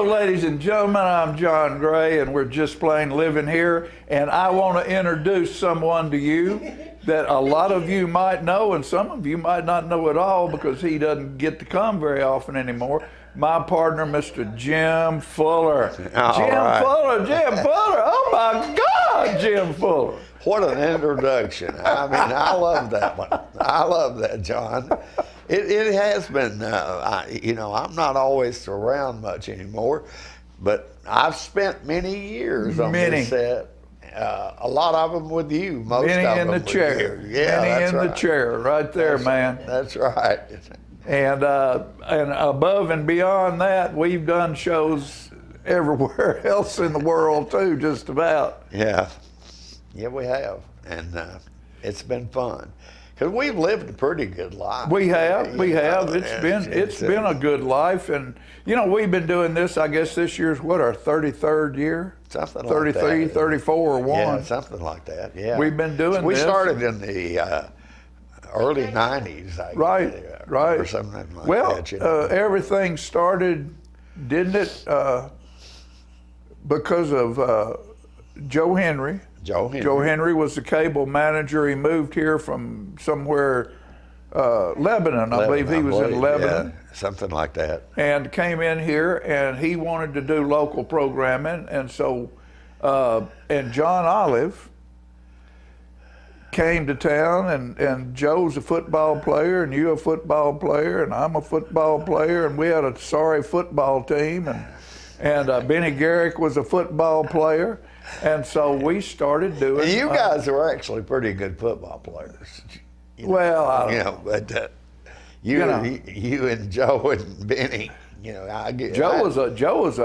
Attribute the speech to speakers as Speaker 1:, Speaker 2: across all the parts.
Speaker 1: Hello, ladies and gentlemen. I'm John Gray, and we're just plain living here. And I want to introduce someone to you that a lot of you might know, and some of you might not know at all because he doesn't get to come very often anymore. My partner, Mr. Jim Fuller. Jim Fuller. Oh my God, Jim Fuller.
Speaker 2: What an introduction. I mean, I love that one. I love that, John. It has been, I'm not always around much anymore, but I've spent many years on this set. A lot of them with you, most
Speaker 1: many
Speaker 2: of
Speaker 1: in
Speaker 2: them
Speaker 1: the chair.
Speaker 2: with you. Yeah,
Speaker 1: many in
Speaker 2: right.
Speaker 1: the chair, right there, man.
Speaker 2: That's right.
Speaker 1: And above and beyond that, we've done shows everywhere else in the world too, just about.
Speaker 2: Yeah, we have, and it's been fun. Because we've lived a pretty good life.
Speaker 1: We have. It's been a good life, and we've been doing this. I guess this year's our 33rd year.
Speaker 2: Something like
Speaker 1: 33,
Speaker 2: that.
Speaker 1: 34, or 1.
Speaker 2: Yeah, something like that. Yeah.
Speaker 1: We've been doing
Speaker 2: We
Speaker 1: this.
Speaker 2: started in the early '90s.
Speaker 1: Right.
Speaker 2: Or something like that.
Speaker 1: Everything started, didn't it? Because of Joe Henry.
Speaker 2: Joe Henry.
Speaker 1: Joe Henry was the cable manager. He moved here from somewhere, Lebanon. I believe he was in Lebanon.
Speaker 2: Yeah, something like that.
Speaker 1: And came in here, and he wanted to do local programming. And so, and John Olive came to town, and Joe's a football player, and you're a football player, and I'm a football player, and we had a sorry football team, and Benny Garrick was a football player. And so we started doing.
Speaker 2: You guys were actually pretty good football players.
Speaker 1: Well, I don't know.
Speaker 2: But you and Joe and Benny,
Speaker 1: Joe was a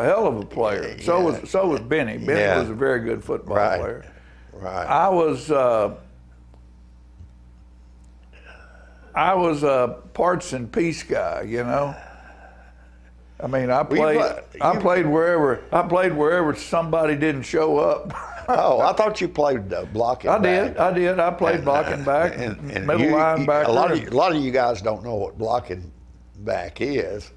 Speaker 1: hell of a player. So was Benny. Benny was a very good football player.
Speaker 2: Right.
Speaker 1: I was a parts and piece guy, I mean, I played wherever somebody didn't show up.
Speaker 2: Oh, I thought you played blocking back.
Speaker 1: I did. I played blocking back, and middle linebacker.
Speaker 2: A lot of you guys don't know what blocking back is,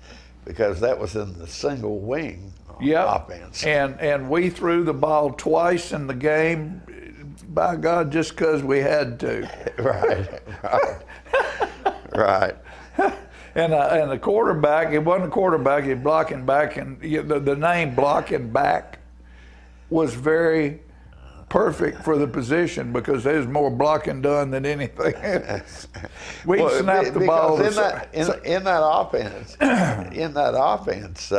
Speaker 2: because that was in the single wing offense.
Speaker 1: And we threw the ball twice in the game, by God, just because we had to.
Speaker 2: Right.
Speaker 1: And the quarterback, it wasn't a quarterback, he was blocking back, and the name blocking back was very perfect for the position because there's more blocking done than anything else. We snapped the ball.
Speaker 2: In that offense,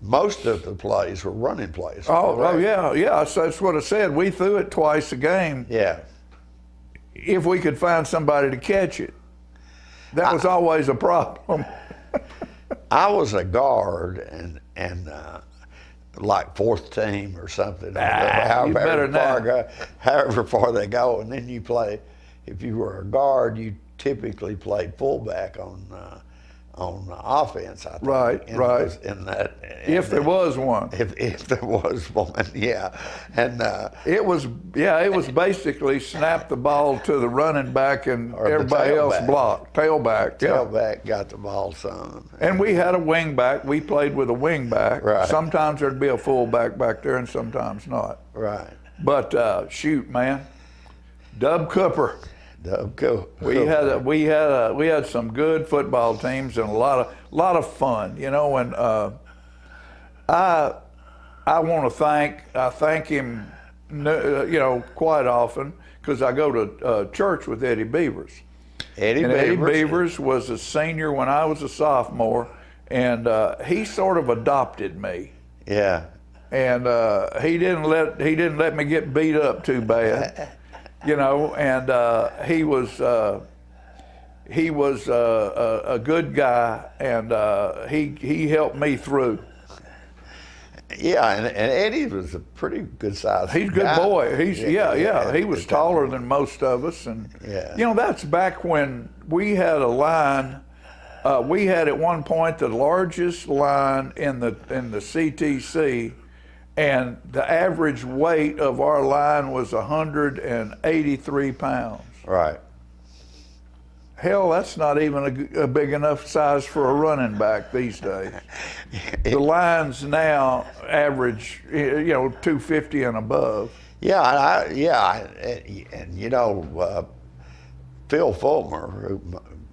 Speaker 2: most of the plays were running plays.
Speaker 1: Oh yeah. So that's what I said. We threw it twice a game.
Speaker 2: Yeah.
Speaker 1: If we could find somebody to catch it. That was always a problem.
Speaker 2: I was a guard and like fourth team or something. However far they go, and then you play. If you were a guard, you typically played fullback on offense. I think.
Speaker 1: Right. If there was one.
Speaker 2: If there was one, yeah. And
Speaker 1: it was basically snap the ball to the running back and everybody else blocked. Tailback.
Speaker 2: Tailback got the ball some.
Speaker 1: And we had a wing back. We played with a wing back.
Speaker 2: Right.
Speaker 1: Sometimes there'd be a fullback back there and sometimes not.
Speaker 2: Right.
Speaker 1: But shoot, man, Dub Cooper. We had some good football teams and a lot of fun, and I want to thank him, quite often because I go to church with Eddie Beavers. Eddie Beavers was a senior when I was a sophomore, and he sort of adopted me.
Speaker 2: Yeah.
Speaker 1: And he didn't let me get beat up too bad. And he was a good guy, and he helped me through.
Speaker 2: Yeah, and Eddie was a pretty good size.
Speaker 1: He's a good boy. He was taller than most of us, and that's back when we had a line. We had at one point the largest line in the CTC. And the average weight of our line was 183 pounds.
Speaker 2: Right.
Speaker 1: Hell, that's not even a big enough size for a running back these days. The lines now average, 250 and above.
Speaker 2: Yeah, and Phil Fulmer, who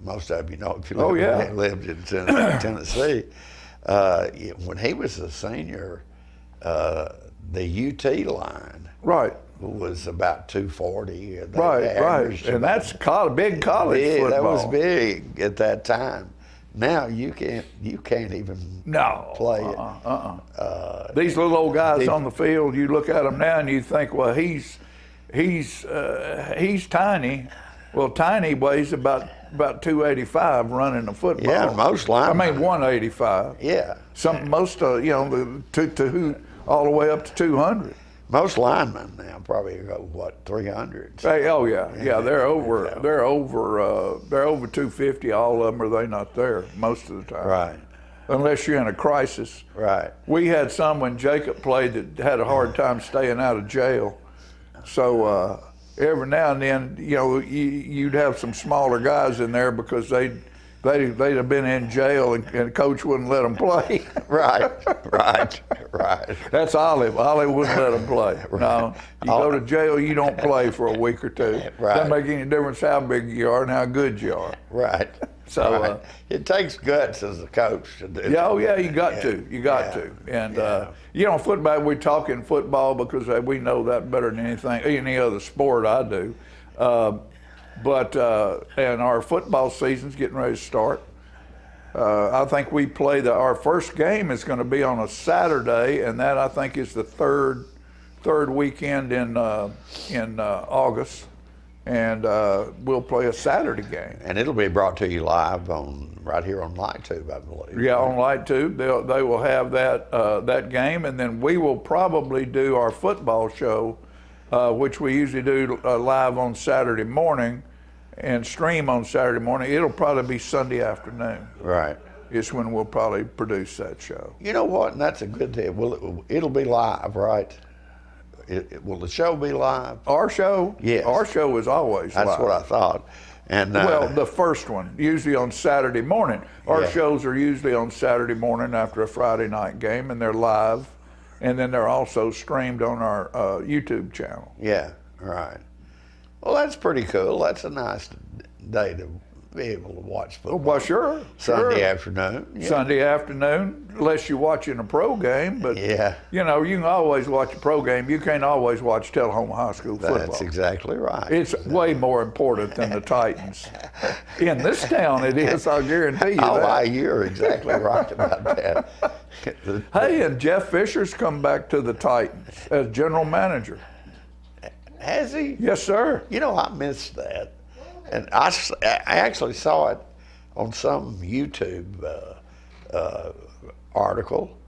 Speaker 2: most of you know if you lived in Tennessee, when he was a senior, the UT line
Speaker 1: Right.
Speaker 2: was about 240.
Speaker 1: Right. And that's big college football.
Speaker 2: That was big at that time. Now you can't even play it.
Speaker 1: These little old guys on the field, you look at them now and you think, well, he's tiny. Well, tiny weighs about 285 running a football.
Speaker 2: Yeah, most linemen.
Speaker 1: I mean 185.
Speaker 2: Yeah.
Speaker 1: Most all the way up to 200.
Speaker 2: Most linemen now probably go 300.
Speaker 1: Hey, oh yeah, they're over 250. All of them, or they not there most of the time.
Speaker 2: Right.
Speaker 1: Unless you're in a crisis.
Speaker 2: Right.
Speaker 1: We had some when Jacob played that had a hard time staying out of jail. So every now and then, you'd have some smaller guys in there because they'd have been in jail and coach wouldn't let them play.
Speaker 2: Right.
Speaker 1: That's Olive. Olive wouldn't let them play. No, you go to jail, you don't play for a week or two.
Speaker 2: Right.
Speaker 1: Doesn't make any difference how big you are and how good you are.
Speaker 2: Right.
Speaker 1: So
Speaker 2: it takes guts as a coach to do.
Speaker 1: Yeah, you got to. And football. We're talking football because we know that better than any other sport I do. But our football season's getting ready to start. I think we play our first game is going to be on a Saturday, and that I think is the third weekend in August, and we'll play a Saturday game.
Speaker 2: And it'll be brought to you live right here on LightTube, I believe.
Speaker 1: Yeah, on LightTube, they will have that game, and then we will probably do our football show, which we usually do live on Saturday morning. And stream on Saturday morning. It'll probably be Sunday afternoon.
Speaker 2: Right.
Speaker 1: Is when we'll probably produce that show.
Speaker 2: You know what? And that's a good deal. It'll be live, right? Will the show be live?
Speaker 1: Our show?
Speaker 2: Yes.
Speaker 1: Our show is always live.
Speaker 2: That's what I thought. And
Speaker 1: well, the first one, usually on Saturday morning. Our
Speaker 2: Yeah.
Speaker 1: shows are usually on Saturday morning after a Friday night game, and they're live. And then they're also streamed on our YouTube channel.
Speaker 2: Yeah, right. Well, that's pretty cool. That's a nice day to be able to watch football.
Speaker 1: Well, sure.
Speaker 2: Sunday afternoon. Yeah.
Speaker 1: Sunday afternoon, unless you're watching a pro game. But,
Speaker 2: Yeah.
Speaker 1: you can always watch a pro game. You can't always watch Tullahoma High School football.
Speaker 2: That's exactly right.
Speaker 1: It's way more important than the Titans. In this town, it is, I'll guarantee you that.
Speaker 2: You're exactly right about that.
Speaker 1: Hey, and Jeff Fisher's come back to the Titans as general manager.
Speaker 2: Has he?
Speaker 1: Yes, sir.
Speaker 2: I missed that. And I actually saw it on some YouTube article,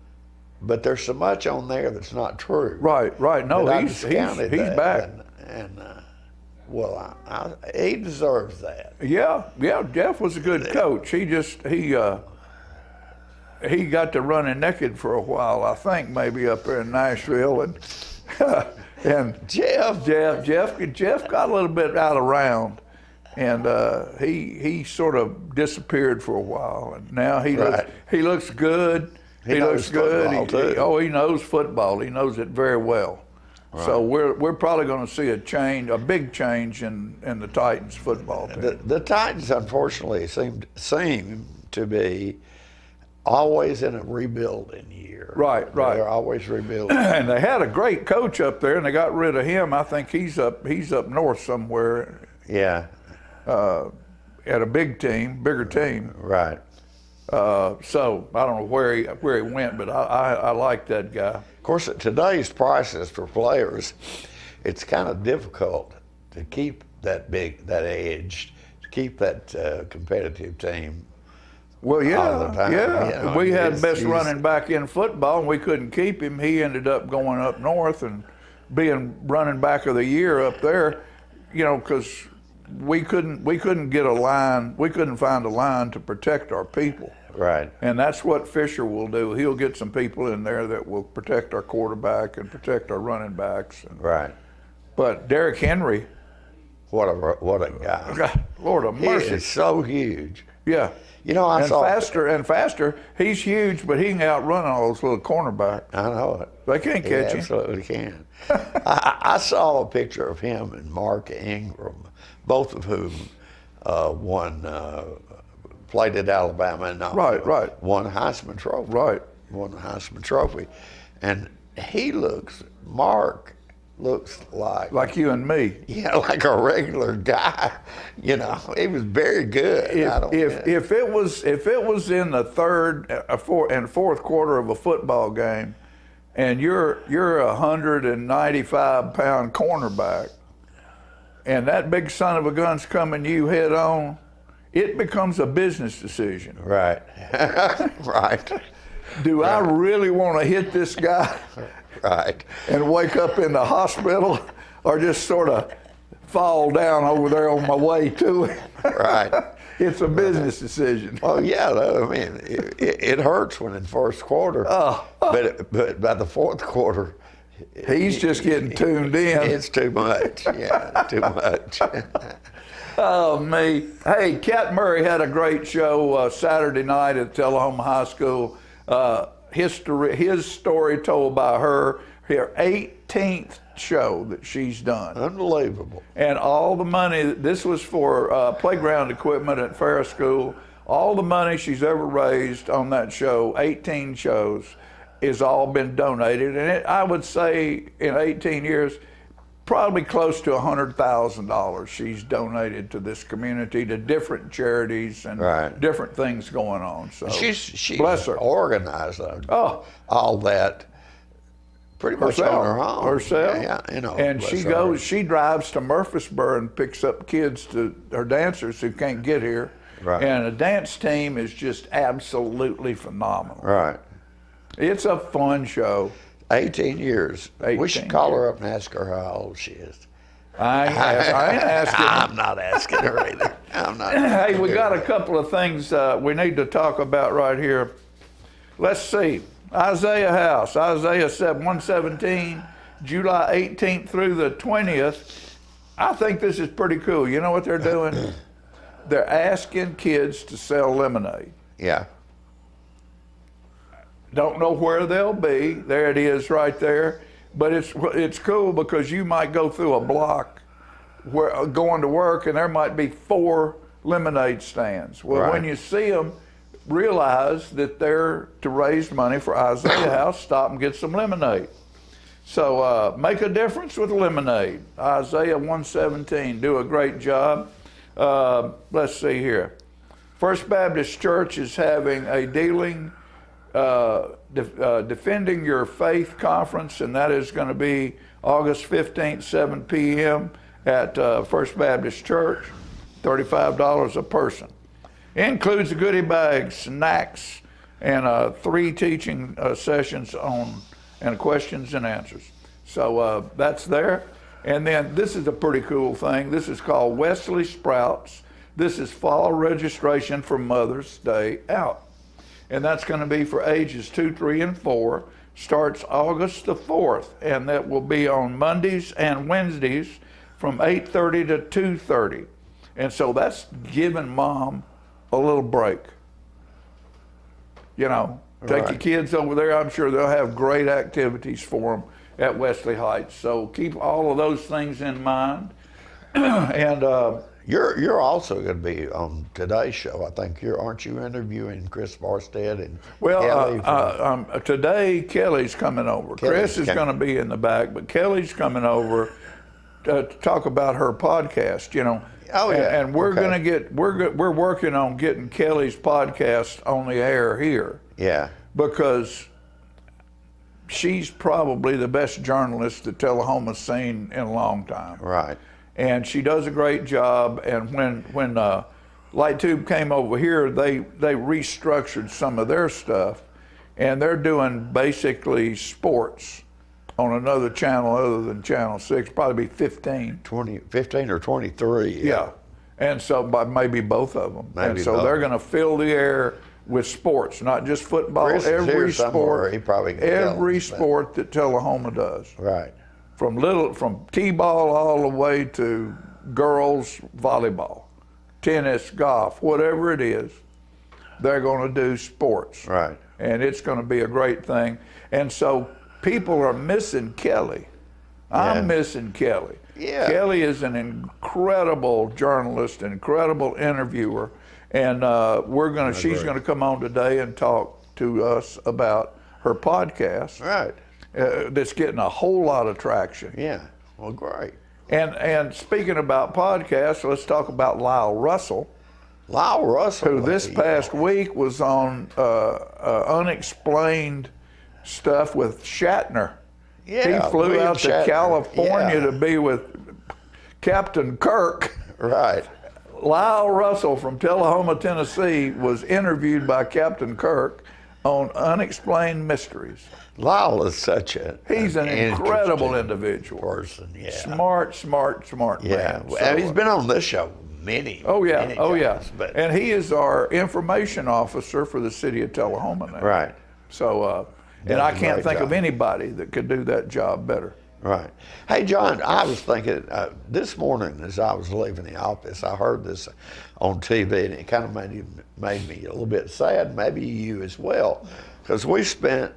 Speaker 2: but there's so much on there that's not true.
Speaker 1: Right. No, he's back.
Speaker 2: He deserves that.
Speaker 1: Yeah. Jeff was a good coach. He got to running naked for a while, I think, maybe up there in Nashville, and Jeff got a little bit out of round, and he sort of disappeared for a while, and now he looks good. He looks good. He knows football. He knows it very well. Right. So we're probably going to see a big change in the Titans football team.
Speaker 2: The Titans, unfortunately, seem to be always in a rebuilding year.
Speaker 1: Right.
Speaker 2: They're always rebuilding.
Speaker 1: And they had a great coach up there, and they got rid of him. I think he's up north somewhere.
Speaker 2: Yeah.
Speaker 1: At a bigger team.
Speaker 2: Right.
Speaker 1: So I don't know where he went, but I like that guy.
Speaker 2: Of course, at today's prices for players, it's kind of difficult to keep that edge, to keep that competitive team.
Speaker 1: Well,
Speaker 2: all the time.
Speaker 1: We had best running back in football, and we couldn't keep him. He ended up going up north and being running back of the year up there, because we couldn't get a line. We couldn't find a line to protect our people.
Speaker 2: Right.
Speaker 1: And that's what Fisher will do. He'll get some people in there that will protect our quarterback and protect our running backs.
Speaker 2: Right.
Speaker 1: But Derrick Henry,
Speaker 2: What a guy.
Speaker 1: God, Lord of
Speaker 2: He
Speaker 1: mercy.
Speaker 2: is so huge.
Speaker 1: Yeah.
Speaker 2: You know, I
Speaker 1: And
Speaker 2: saw
Speaker 1: faster and faster. He's huge, but he can outrun all those little cornerbacks.
Speaker 2: I know it.
Speaker 1: They can't
Speaker 2: He
Speaker 1: catch him.
Speaker 2: absolutely can. I saw a picture of him and Mark Ingram, both of whom played at Alabama and
Speaker 1: Right.
Speaker 2: won a Heisman Trophy.
Speaker 1: Right.
Speaker 2: Won a Heisman Trophy. And Mark looks
Speaker 1: Like you and me.
Speaker 2: yeah, like a regular guy. You know, he was very good.
Speaker 1: If it was in the third and fourth quarter of a football game, and you're a 195-pound cornerback, and that big son of a gun's coming you head on, it becomes a business decision.
Speaker 2: Right. Right.
Speaker 1: Do I really want to hit this guy
Speaker 2: Right.
Speaker 1: and wake up in the hospital, or just sort of fall down over there on my way to it?
Speaker 2: Right.
Speaker 1: It's a business decision.
Speaker 2: Well, yeah, I mean, it hurts when in first quarter, but by the fourth quarter,
Speaker 1: He's just getting tuned in.
Speaker 2: it's too much. Yeah, too much.
Speaker 1: Oh, me. Hey, Kat Murray had a great show Saturday night at Tullahoma High School. His story told by her 18th show that she's done.
Speaker 2: Unbelievable.
Speaker 1: And all the money, this was for playground equipment at Ferris School, all the money she's ever raised on that show, 18 shows, has all been donated. And I would say in 18 years, probably close to $100,000 she's donated to this community, to different charities and
Speaker 2: Right.
Speaker 1: different things going on. So
Speaker 2: She's
Speaker 1: bless her.
Speaker 2: organized all that pretty much on her own.
Speaker 1: Herself.
Speaker 2: Yeah, you know.
Speaker 1: And
Speaker 2: bless her.
Speaker 1: she drives to Murfreesboro and picks up kids her dancers who can't get here.
Speaker 2: Right.
Speaker 1: And the dance team is just absolutely phenomenal.
Speaker 2: Right.
Speaker 1: It's a fun show.
Speaker 2: 18 years. We
Speaker 1: 18
Speaker 2: should call her up and ask her how old she is.
Speaker 1: I ain't asking.
Speaker 2: I'm not asking her either. I'm not.
Speaker 1: Hey, we got a couple of things we need to talk about right here. Let's see. Isaiah House, Isaiah 117, July 18th through the 20th. I think this is pretty cool. You know what they're doing? They're asking kids to sell lemonade.
Speaker 2: Yeah.
Speaker 1: Don't know where they'll be. There it is right there. But it's cool because you might go through a block where going to work and there might be 4 lemonade stands. Well,
Speaker 2: Right.
Speaker 1: when you see them, realize that they're to raise money for Isaiah House. Stop and get some lemonade. So make a difference with lemonade. Isaiah 117, do a great job. Let's see here. First Baptist Church is having a Defending Your Faith conference, and that is going to be August 15th, 7 p.m. at First Baptist Church, $35 a person. Includes a goodie bag, snacks, and 3 teaching sessions and questions and answers. So that's there. And then this is a pretty cool thing. This is called Wesley Sprouts. This is fall registration for Mother's Day Out. And that's going to be for ages 2, 3, and 4. Starts August the 4th, and that will be on Mondays and Wednesdays from 8:30 to 2:30. And so that's giving mom a little break. You know, take your kids over there. I'm sure they'll have great activities for them at Wesley Heights. So keep all of those things in mind. And
Speaker 2: You're also going to be on today's show. I think aren't you interviewing Chris Barstead and Kelly?
Speaker 1: Today Kelly's coming over. Chris is going to be in the back, but Kelly's coming over to talk about her podcast. You know.
Speaker 2: Oh yeah.
Speaker 1: And we're going to get we're working on getting Kelly's podcast on the air here.
Speaker 2: Yeah.
Speaker 1: Because she's probably the best journalist that Tullahoma's seen in a long time.
Speaker 2: Right.
Speaker 1: And she does a great job. And when Light Tube came over here, they restructured some of their stuff, and they're doing basically sports on another channel other than Channel 6, probably 15
Speaker 2: or 23.
Speaker 1: Yeah. And so, but maybe both of them.
Speaker 2: Maybe
Speaker 1: and so
Speaker 2: both.
Speaker 1: they're going to fill the air with sports, not just football.
Speaker 2: Chris is here
Speaker 1: every
Speaker 2: somewhere.
Speaker 1: sport,
Speaker 2: He probably can tell
Speaker 1: every
Speaker 2: us that.
Speaker 1: sport that Tullahoma does.
Speaker 2: Right.
Speaker 1: From T-ball all the way to girls volleyball, tennis, golf, whatever it is, they're going to do sports.
Speaker 2: Right.
Speaker 1: And it's going to be a great thing. And so people are missing Kelly.
Speaker 2: Yeah.
Speaker 1: I'm missing Kelly.
Speaker 2: Yeah.
Speaker 1: Kelly is an incredible journalist, an incredible interviewer, and she's going to come on today and talk to us about her podcast.
Speaker 2: Right.
Speaker 1: That's getting a whole lot of traction.
Speaker 2: Yeah. Well, great.
Speaker 1: And speaking about podcasts, let's talk about Lyle Russell,
Speaker 2: Lyle Russell,
Speaker 1: who this past week was on Unexplained Stuff with Shatner.
Speaker 2: Yeah,
Speaker 1: He flew
Speaker 2: William
Speaker 1: out to
Speaker 2: Shatner.
Speaker 1: California
Speaker 2: Yeah.
Speaker 1: to be with Captain Kirk.
Speaker 2: Right.
Speaker 1: Lyle Russell from Tullahoma, Tennessee, was interviewed by Captain Kirk on Unexplained Mysteries.
Speaker 2: Lyle is such
Speaker 1: He's an incredible
Speaker 2: interesting
Speaker 1: individual.
Speaker 2: person. Yeah.
Speaker 1: Smart
Speaker 2: Yeah.
Speaker 1: man.
Speaker 2: Well,
Speaker 1: So,
Speaker 2: he's been on this show many. many times, But
Speaker 1: And he is our information officer for the city of Tullahoma now.
Speaker 2: right.
Speaker 1: So, and
Speaker 2: Does
Speaker 1: I
Speaker 2: a
Speaker 1: can't
Speaker 2: great
Speaker 1: think of
Speaker 2: job.
Speaker 1: anybody that could do that job better.
Speaker 2: Right. Hey, John, I was thinking this morning as I was leaving the office, I heard this on TV, and it kind of made me a little bit sad, maybe you as well, because we spent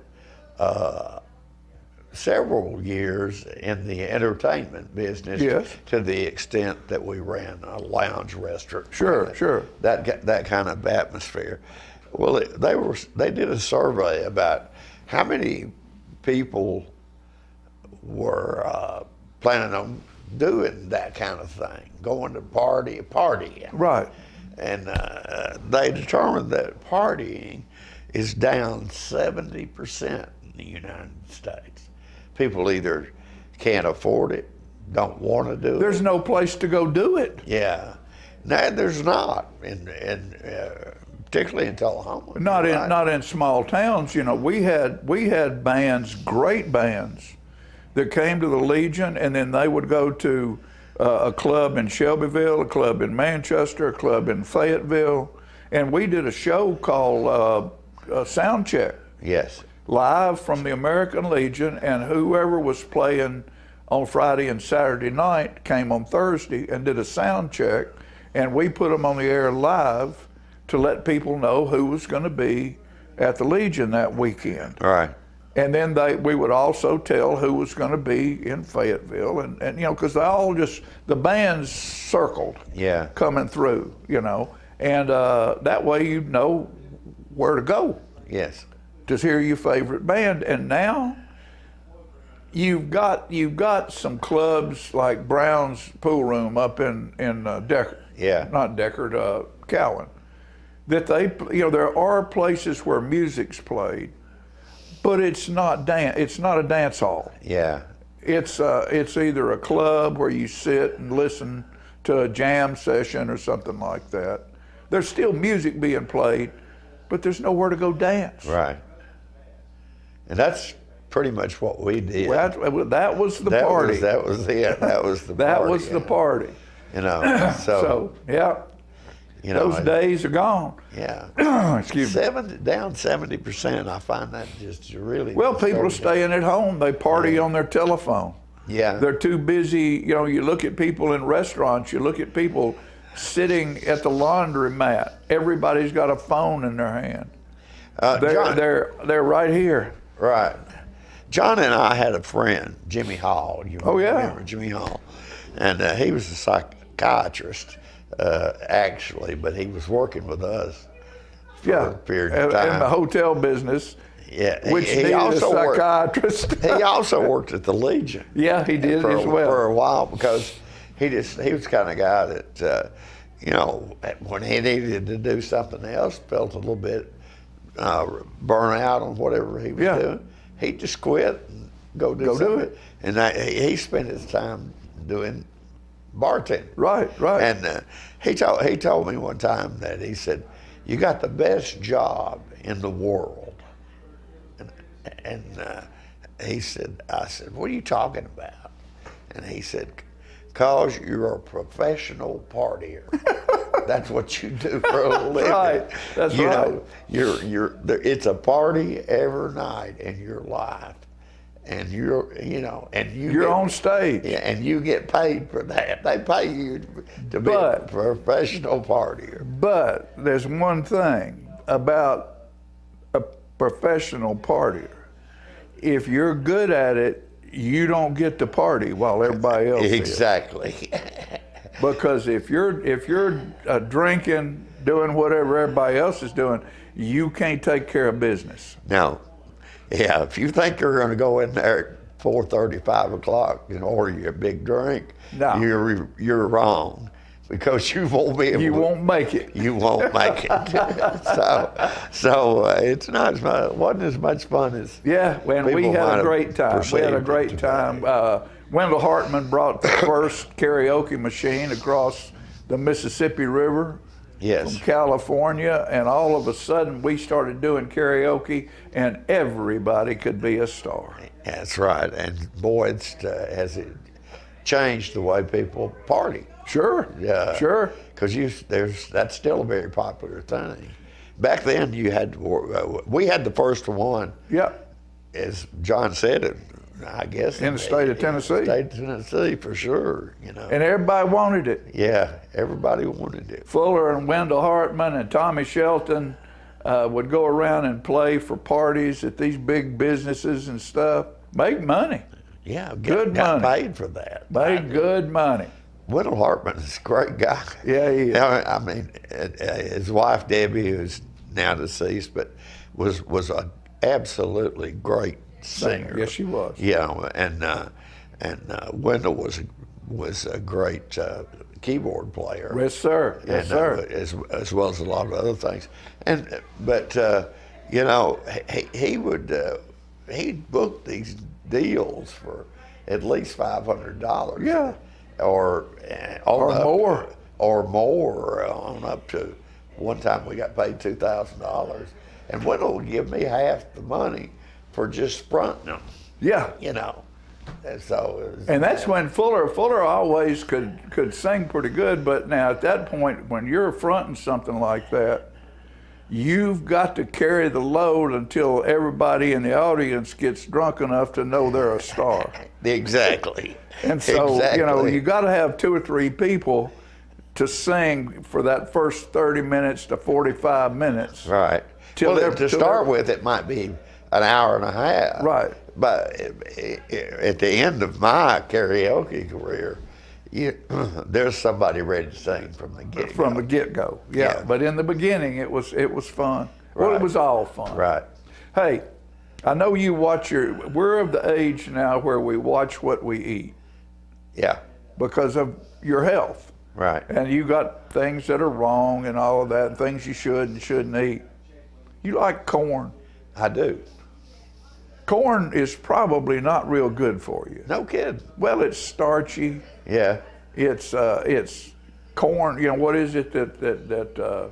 Speaker 2: several years in the entertainment business
Speaker 1: Yes.
Speaker 2: to the extent that we ran a lounge restaurant.
Speaker 1: Sure, sure.
Speaker 2: That kind of atmosphere. Well, they did a survey about how many people were planning on doing that kind of thing, going to partying.
Speaker 1: Right.
Speaker 2: And they determined that partying is down 70% in the United States. People either can't afford it, don't want to do
Speaker 1: There's
Speaker 2: it.
Speaker 1: no place to go do it.
Speaker 2: Yeah. No, there's not, particularly in Tullahoma.
Speaker 1: Not in small towns. You know, we had bands, great bands, that came to the Legion, and then they would go to a club in Shelbyville, a club in Manchester, a club in Fayetteville, and we did a show called Sound Check,
Speaker 2: Yes.
Speaker 1: live from the American Legion, and whoever was playing on Friday and Saturday night came on Thursday and did a sound check, and we put them on the air live to let people know who was going to be at the Legion that weekend.
Speaker 2: All right.
Speaker 1: And then we would also tell who was going to be in Fayetteville, and you know, because the bands circled,
Speaker 2: Yeah.
Speaker 1: coming through, you know, and that way you'd know where to go
Speaker 2: Yes.
Speaker 1: to hear your favorite band. And now you've got some clubs like Brown's Pool Room up in Deckard,
Speaker 2: Yeah.
Speaker 1: not Deckard, Cowan, that there are places where music's played, but it's not a dance hall.
Speaker 2: Yeah.
Speaker 1: It's either a club where you sit and listen to a jam session or something like that. There's still music being played, but there's nowhere to go dance.
Speaker 2: Right. And that's pretty much what we did.
Speaker 1: That was the party.
Speaker 2: That was it. That was the
Speaker 1: That
Speaker 2: party.
Speaker 1: was the party.
Speaker 2: You know,
Speaker 1: So yeah,
Speaker 2: you know,
Speaker 1: those days are gone.
Speaker 2: Yeah.
Speaker 1: Excuse me.
Speaker 2: Down 70%. I find that just really.
Speaker 1: Well, people are
Speaker 2: disturbing.
Speaker 1: staying at home. They party on their telephone.
Speaker 2: Yeah.
Speaker 1: They're too busy. You know, you look at people in restaurants, you look at people sitting at the laundromat. Everybody's got a phone in their hand.
Speaker 2: John,
Speaker 1: They're right here.
Speaker 2: right. John and I had a friend, Jimmy Hall. You
Speaker 1: Oh, yeah.
Speaker 2: remember Jimmy Hall? And he was a psychiatrist, actually, but he was working with us for
Speaker 1: Yeah,
Speaker 2: a period of time.
Speaker 1: in the hotel business,
Speaker 2: Yeah,
Speaker 1: which
Speaker 2: he
Speaker 1: needed a
Speaker 2: also worked.
Speaker 1: psychiatrist.
Speaker 2: He also worked at the Legion.
Speaker 1: Yeah, he did
Speaker 2: for,
Speaker 1: as well.
Speaker 2: for a while because he was the kind of guy that you know, when he needed to do something else, felt a little bit burnt out on whatever he was
Speaker 1: Yeah.
Speaker 2: doing, he'd just quit and go do it. And he spent his time doing bartending.
Speaker 1: Right.
Speaker 2: And he told me one time that he said, "You got the best job in the world." And he said, I said, "What are you talking about?" And he said, "'Cause you're a professional partier. That's what you do for a living.
Speaker 1: Right. That's
Speaker 2: you
Speaker 1: right.
Speaker 2: know, it's a party every night in your life, and you're
Speaker 1: You're on stage.
Speaker 2: yeah, and you get paid for that. They pay you to be a
Speaker 1: But-
Speaker 2: professional partier.
Speaker 1: But there's one thing about a professional partier. If you're good at it, you don't get to party while everybody else is.
Speaker 2: Exactly.
Speaker 1: Because if you're drinking, doing whatever everybody else is doing, you can't take care of business.
Speaker 2: Now, yeah, if you think you're going to go in there at 4:30, 5 o'clock and order you a big drink,
Speaker 1: No.
Speaker 2: you're wrong, because you won't be able.
Speaker 1: You won't make it.
Speaker 2: You won't make it. so it's not as much, wasn't as much fun as.
Speaker 1: Yeah, and we
Speaker 2: people might
Speaker 1: had a
Speaker 2: have
Speaker 1: great time. We had a
Speaker 2: perceived it
Speaker 1: great
Speaker 2: to be.
Speaker 1: time. Wendell Hartman brought the first karaoke machine across the Mississippi River
Speaker 2: Yes.
Speaker 1: from California, and all of a sudden we started doing karaoke, and everybody could be a star.
Speaker 2: That's right, and boy, has it changed the way people party.
Speaker 1: Sure,
Speaker 2: Yeah,
Speaker 1: sure.
Speaker 2: Because that's still a very popular thing. Back then, you had we had the first one,
Speaker 1: Yeah,
Speaker 2: as John said, I guess
Speaker 1: In the state of Tennessee.
Speaker 2: State of Tennessee for sure.
Speaker 1: and everybody wanted it.
Speaker 2: Yeah, everybody wanted it.
Speaker 1: Fuller and Wendell Hartman and Tommy Shelton would go around and play for parties at these big businesses and stuff. Make money.
Speaker 2: Yeah,
Speaker 1: money.
Speaker 2: got paid for that.
Speaker 1: Made good money.
Speaker 2: Wendell Hartman is a great guy.
Speaker 1: Yeah, he is.
Speaker 2: Now, I mean, his wife Debbie, who's now deceased, but was an absolutely great singer.
Speaker 1: Yes, she was.
Speaker 2: Yeah, and Wendell was a great keyboard player.
Speaker 1: Yes, sir. Yes,
Speaker 2: and,
Speaker 1: sir.
Speaker 2: as well as a lot of other things. But he'd book these deals for at least $500.
Speaker 1: Yeah.
Speaker 2: Or
Speaker 1: more.
Speaker 2: Or more, on up to one time we got paid $2,000, and Wendell would give me half the money for just fronting them.
Speaker 1: Yeah.
Speaker 2: And so it was,
Speaker 1: And that's when Fuller always could sing pretty good, but now at that point, when you're fronting something like that, you've got to carry the load until everybody in the audience gets drunk enough to know they're a star.
Speaker 2: exactly.
Speaker 1: And so,
Speaker 2: Exactly.
Speaker 1: you got to have 2 or 3 people to sing for that first 30 minutes to 45 minutes.
Speaker 2: Right.
Speaker 1: Till
Speaker 2: Well,
Speaker 1: they're-
Speaker 2: to
Speaker 1: till
Speaker 2: start
Speaker 1: they're-
Speaker 2: with, it might be an hour and a half.
Speaker 1: Right.
Speaker 2: But at the end of my karaoke career, there's somebody ready to sing from the get-go.
Speaker 1: From the get-go, yeah.
Speaker 2: Yeah.
Speaker 1: But in the beginning, it was fun. Well, it
Speaker 2: Right.
Speaker 1: was all fun.
Speaker 2: Right.
Speaker 1: Hey, I know you watch we're of the age now where we watch what we eat
Speaker 2: Yeah.
Speaker 1: because of your health.
Speaker 2: Right.
Speaker 1: And you got things that are wrong and all of that, and things you should and shouldn't eat. You like corn.
Speaker 2: I do.
Speaker 1: Corn is probably not real good for you.
Speaker 2: No kidding.
Speaker 1: Well, it's starchy.
Speaker 2: Yeah.
Speaker 1: It's corn. What is it that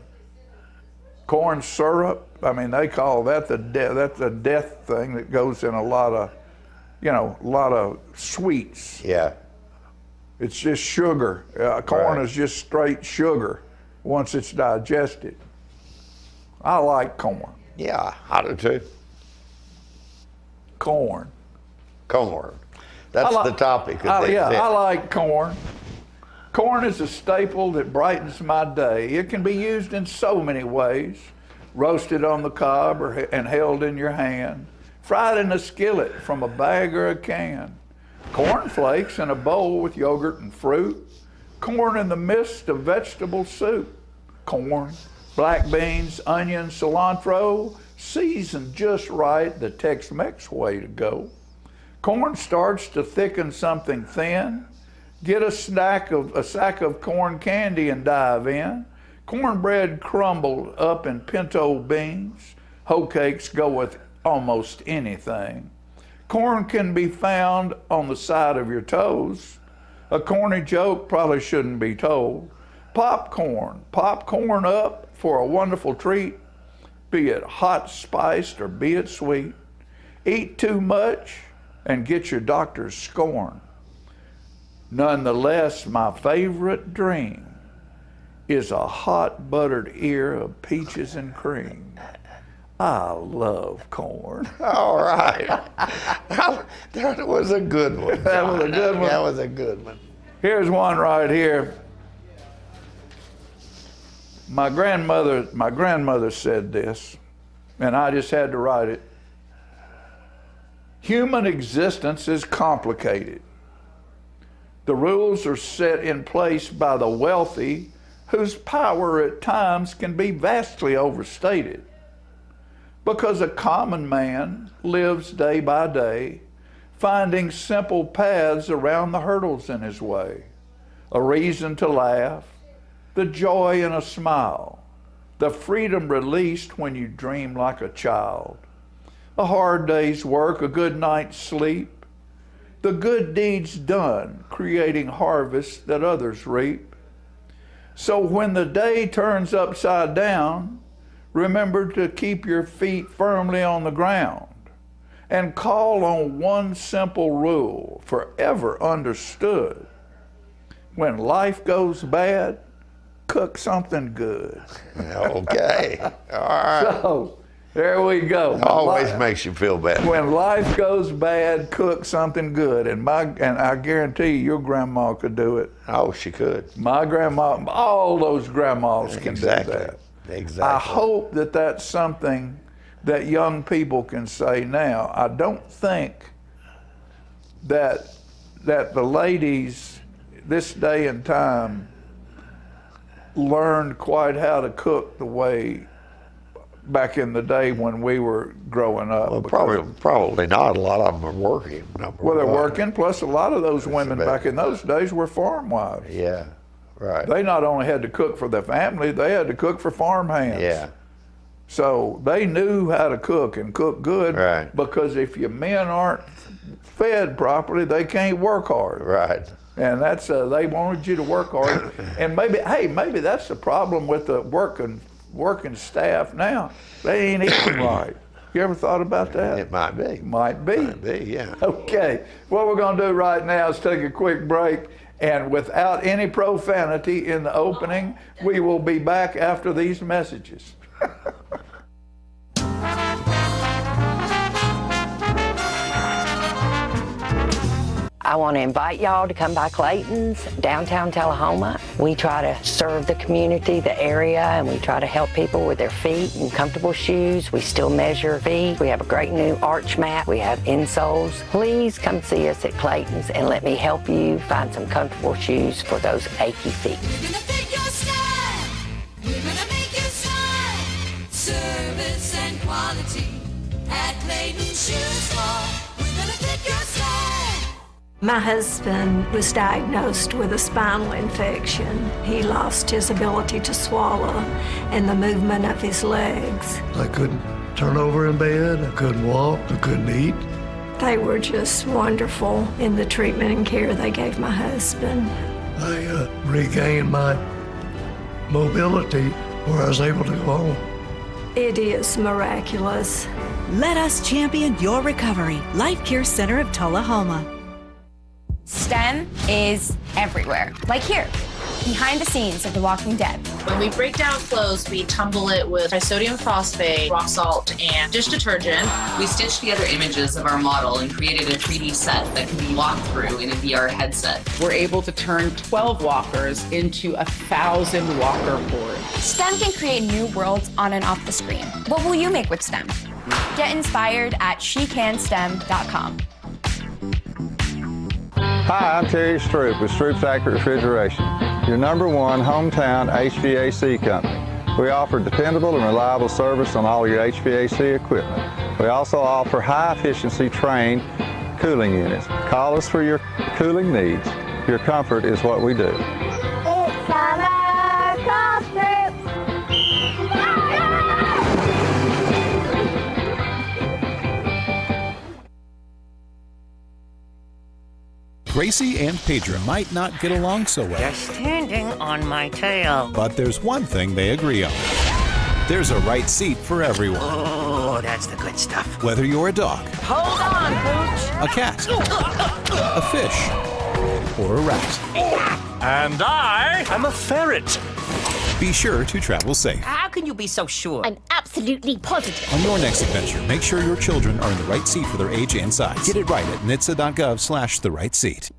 Speaker 1: corn syrup? I mean, they call that that's the death thing that goes in a lot of sweets.
Speaker 2: Yeah.
Speaker 1: It's just sugar. Corn
Speaker 2: Right.
Speaker 1: is just straight sugar once it's digested. I like corn.
Speaker 2: Yeah, I do too.
Speaker 1: Corn.
Speaker 2: Corn. That's the topic of
Speaker 1: Yeah,
Speaker 2: this.
Speaker 1: I like corn. Corn is a staple that brightens my day. It can be used in so many ways. Roasted on the cob and held in your hand. Fried in a skillet from a bag or a can. Corn flakes in a bowl with yogurt and fruit. Corn in the midst of vegetable soup. Corn, black beans, onions, cilantro, seasoned just right, the Tex-Mex way to go. Corn starch to thicken something thin. Get a sack of corn candy and dive in. Cornbread crumbled up in pinto beans. Hoe cakes go with almost anything. Corn can be found on the side of your toes. A corny joke probably shouldn't be told. Popcorn up for a wonderful treat, be it hot spiced or be it sweet. Eat too much and get your doctor's scorn. Nonetheless, my favorite dream is a hot buttered ear of peaches and cream. I love corn.
Speaker 2: All right. That was a good one.
Speaker 1: That was a
Speaker 2: John.
Speaker 1: good one.
Speaker 2: That was a good one.
Speaker 1: Here's one right here. My grandmother said this, and I just had to write it. Human existence is complicated. The rules are set in place by the wealthy, whose power at times can be vastly overstated. Because a common man lives day by day, finding simple paths around the hurdles in his way, a reason to laugh, the joy in a smile, the freedom released when you dream like a child, a hard day's work, a good night's sleep, the good deeds done, creating harvests that others reap. So when the day turns upside down, remember to keep your feet firmly on the ground and call on one simple rule, forever understood. When life goes bad, cook something good.
Speaker 2: Okay. All right.
Speaker 1: So, there we go.
Speaker 2: Always makes you feel better.
Speaker 1: When life goes bad, cook something good. And I guarantee you, your grandma could do it.
Speaker 2: Oh, she could.
Speaker 1: My grandma, all those grandmas can
Speaker 2: Exactly.
Speaker 1: do that.
Speaker 2: Exactly.
Speaker 1: I hope that that's something that young people can say now. I don't think that the ladies this day and time learned quite how to cook the way back in the day when we were growing up.
Speaker 2: Well, probably not. A lot of them are working.
Speaker 1: Well, they're working, plus a lot of those women back in those days were farm wives.
Speaker 2: Yeah, right.
Speaker 1: They not only had to cook for their family, they had to cook for farm hands.
Speaker 2: Yeah.
Speaker 1: So they knew how to cook and cook good.
Speaker 2: Right.
Speaker 1: Because if your men aren't fed properly, they can't work hard.
Speaker 2: Right.
Speaker 1: And that's they wanted you to work hard. And maybe that's the problem with the working staff now. They ain't eating right. You ever thought about that?
Speaker 2: It might be.
Speaker 1: Might be.
Speaker 2: Might be, yeah.
Speaker 1: Okay. What we're going to do right now is take a quick break. And without any profanity in the opening, we will be back after these messages.
Speaker 3: I want to invite y'all to come by Clayton's, downtown Tullahoma. We try to serve the community, the area, and we try to help people with their feet and comfortable shoes. We still measure feet. We have a great new arch mat. We have insoles. Please come see us at Clayton's and let me help you find some comfortable shoes for those achy feet.
Speaker 4: We're gonna fit your style. We're gonna make you smile. Service and quality at Clayton's Shoe Store. We're gonna fit your style.
Speaker 5: My husband was diagnosed with a spinal infection. He lost his ability to swallow and the movement of his legs.
Speaker 6: I couldn't turn over in bed, I couldn't walk, I couldn't eat.
Speaker 5: They were just wonderful in the treatment and care they gave my husband.
Speaker 6: I regained my mobility where I was able to go home.
Speaker 5: It is miraculous.
Speaker 7: Let us champion your recovery. Life Care Center of Tullahoma.
Speaker 8: STEM is everywhere, like here, behind the scenes of The Walking Dead.
Speaker 9: When we break down clothes, we tumble it with trisodium phosphate, rock salt, and dish detergent.
Speaker 10: We stitched together images of our model and created a 3D set that can be walked through in a VR headset.
Speaker 11: We're able to turn 12 walkers into 1,000 walker boards.
Speaker 8: STEM can create new worlds on and off the screen. What will you make with STEM? Get inspired at shecanstem.com.
Speaker 12: Hi, I'm Terry Stroop with Stroop's Accurate Refrigeration, your #1 hometown HVAC company. We offer dependable and reliable service on all your HVAC equipment. We also offer high-efficiency trained cooling units. Call us for your cooling needs. Your comfort is what we do.
Speaker 4: It's summer, call Stroop.
Speaker 13: Gracie and Pedro might not get along so well.
Speaker 14: They're standing on my tail.
Speaker 13: But there's one thing they agree on. There's a right seat for everyone.
Speaker 14: Oh, that's the good stuff.
Speaker 13: Whether you're a dog,
Speaker 14: Hold on, Pooch.
Speaker 13: a cat, a fish, or a rat.
Speaker 15: And I'm a ferret.
Speaker 13: Be sure to travel safe.
Speaker 14: How can you be so sure?
Speaker 15: I'm absolutely positive.
Speaker 13: On your next adventure, make sure your children are in the right seat for their age and size. Get it right at nhtsa.gov/the right seat.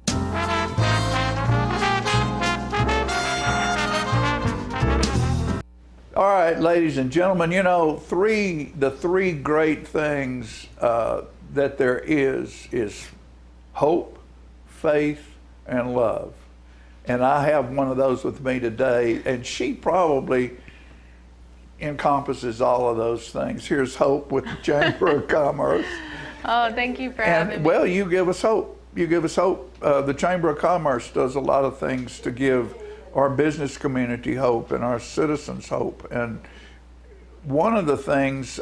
Speaker 1: All right, ladies and gentlemen, you know, the three great things that there is hope, faith, and love. And I have one of those with me today, and she probably encompasses all of those things. Here's Hope with the Chamber of Commerce.
Speaker 16: Oh, thank you for having me.
Speaker 1: Well, you give us hope. You give us hope. The Chamber of Commerce does a lot of things to give our business community hope and our citizens hope. And one of the things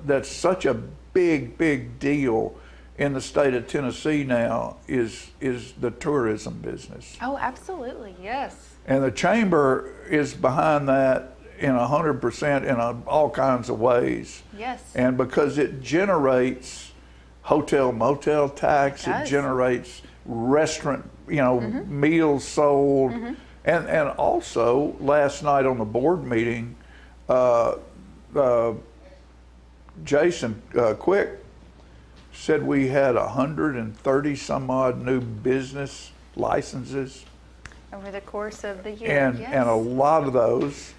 Speaker 1: that's such a big deal in the state of Tennessee now is the tourism business.
Speaker 16: Oh, absolutely, yes.
Speaker 1: And the Chamber is behind that in 100% in all kinds of ways.
Speaker 16: Yes.
Speaker 1: And because it generates hotel motel tax, it generates restaurant, meals sold. And also, last night on the board meeting, Jason Quick said we had 130 some odd new business licenses.
Speaker 16: Over the course of the year,
Speaker 1: and a lot of those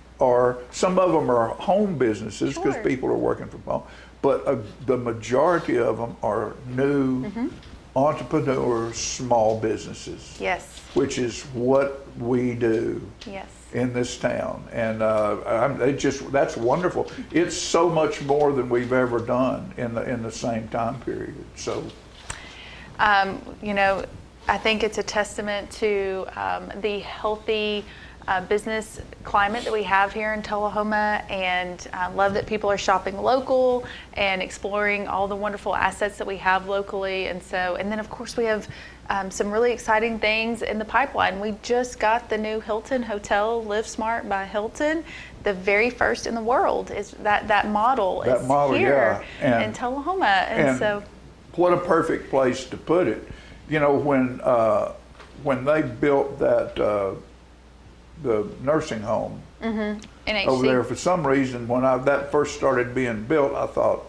Speaker 1: some of them are home businesses because people are working from home, but the majority of them are new entrepreneurs, small businesses.
Speaker 16: Yes.
Speaker 1: Which is what we do.
Speaker 16: Yes.
Speaker 1: In this town, and that's wonderful. It's so much more than we've ever done in the same time period. So,
Speaker 16: I think it's a testament to the healthy business climate that we have here in Tullahoma, and love that people are shopping local and exploring all the wonderful assets that we have locally. And then of course we have some really exciting things in the pipeline. We just got the new Hilton Hotel, Live Smart by Hilton, the very first in the world. Is that model is here in Tullahoma, and so
Speaker 1: what a perfect place to put it. When they built that the nursing home over there, for some reason, when that first started being built, I thought,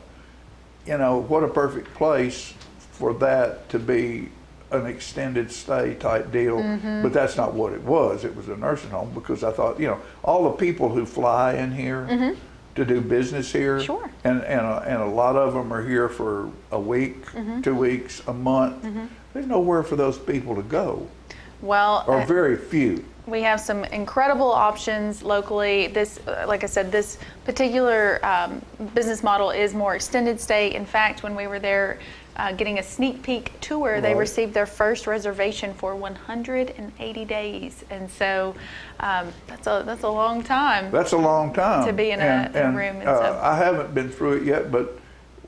Speaker 1: what a perfect place for that to be an extended stay type deal. But that's not what it was. It was a nursing home, because I thought, all the people who fly in here to do business here, and a lot of them are here for a week, 2 weeks, a month. There's nowhere for those people to go.
Speaker 16: Well,
Speaker 1: or very few.
Speaker 16: We have some incredible options locally. This, like I said, this particular business model is more extended stay. In fact, when we were there getting a sneak peek tour, they received their first reservation for 180 days. And so that's a long time.
Speaker 1: That's a long time.
Speaker 16: To be in a room. And
Speaker 1: I haven't been through it yet, but